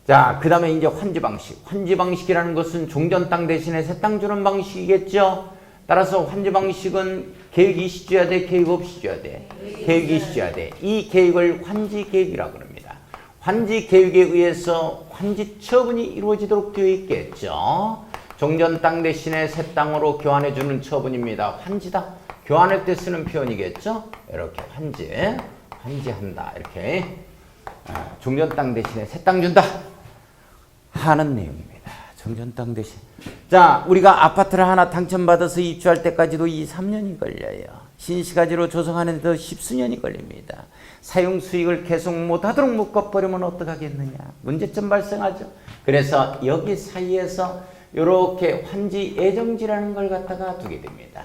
자, 그 다음에 이제 환지 방식. 환지 방식이라는 것은 종전 땅 대신에 새 땅 주는 방식이겠죠. 따라서 환지 방식은 계획이 시줘야 돼, 계획 없이 줘야 돼. 계획이 시줘야 돼. 이 계획을 환지 계획이라고 합니다. 환지 계획에 의해서 환지 처분이 이루어지도록 되어 있겠죠. 종전 땅 대신에 새 땅으로 교환해 주는 처분입니다. 환지다. 교환할 때 쓰는 표현이겠죠. 이렇게 환지한다. 이렇게. 종전 땅 대신에 새 땅 준다 하는 내용입니다. 종전 땅 대신. 자, 우리가 아파트를 하나 당첨받아서 입주할 때까지도 2~3년이 걸려요. 신시가지로 조성하는 데도 10수년이 걸립니다. 사용 수익을 계속 못하도록 묶어버리면 어떡하겠느냐. 문제점 발생하죠. 그래서 여기 사이에서 이렇게 환지 예정지라는 걸 갖다가 두게 됩니다.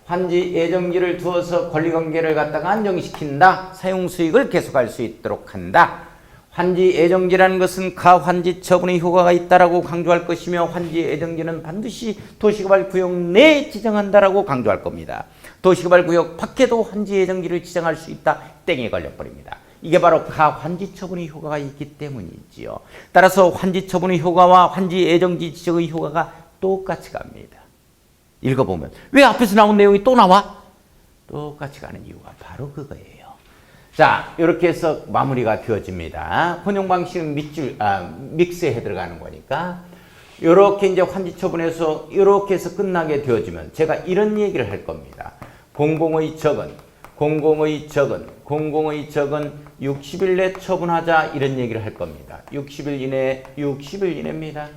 환지 예정지를 두어서 권리관계를 갖다가 안정시킨다. 사용 수익을 계속할 수 있도록 한다. 환지 예정지라는 것은 가환지 처분의 효과가 있다라고 강조할 것이며 환지 예정지는 반드시 도시개발 구역 내에 지정한다라고 강조할 겁니다. 도시개발 구역 밖에도 환지 예정지를 지정할 수 있다. 땡에 걸려버립니다. 이게 바로 가환지 처분의 효과가 있기 때문이지요. 따라서 환지 처분의 효과와 환지 예정지 지정의 효과가 똑같이 갑니다. 읽어보면 왜 앞에서 나온 내용이 또 나와? 똑같이 가는 이유가 바로 그거예요. 자, 이렇게 해서 마무리가 되어집니다. 혼용 방식은 믹스에 들어가는 거니까 이렇게 이제 환지 처분해서 이렇게 해서 끝나게 되어지면 제가 이런 얘기를 할 겁니다. 공공의 적은 60일 내 처분하자 이런 얘기를 할 겁니다. 60일 이내입니다.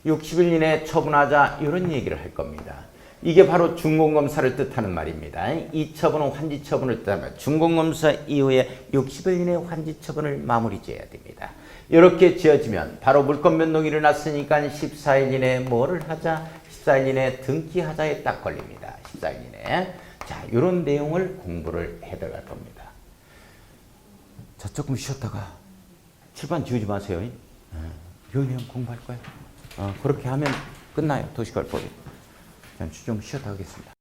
60일 이내에 처분하자 이런 얘기를 할 겁니다. 이게 바로 준공검사를 뜻하는 말입니다. 이 처분은 환지처분을 뜻하며 준공검사 이후에 60일 이내 환지처분을 마무리 지어야 됩니다. 이렇게 지어지면 바로 물권 변동이 일어났으니까 14일 이내에 뭐를 하자? 14일 이내에 등기하자에 딱 걸립니다. 14일 이내에. 자, 이런 내용을 공부를 해 들어갈 겁니다. 자, 조금 쉬었다가 칠판 지우지 마세요. 요 내용 공부할 거예요. 그렇게 하면 끝나요. 도시관법이. 전 좀 쉬었다 하겠습니다.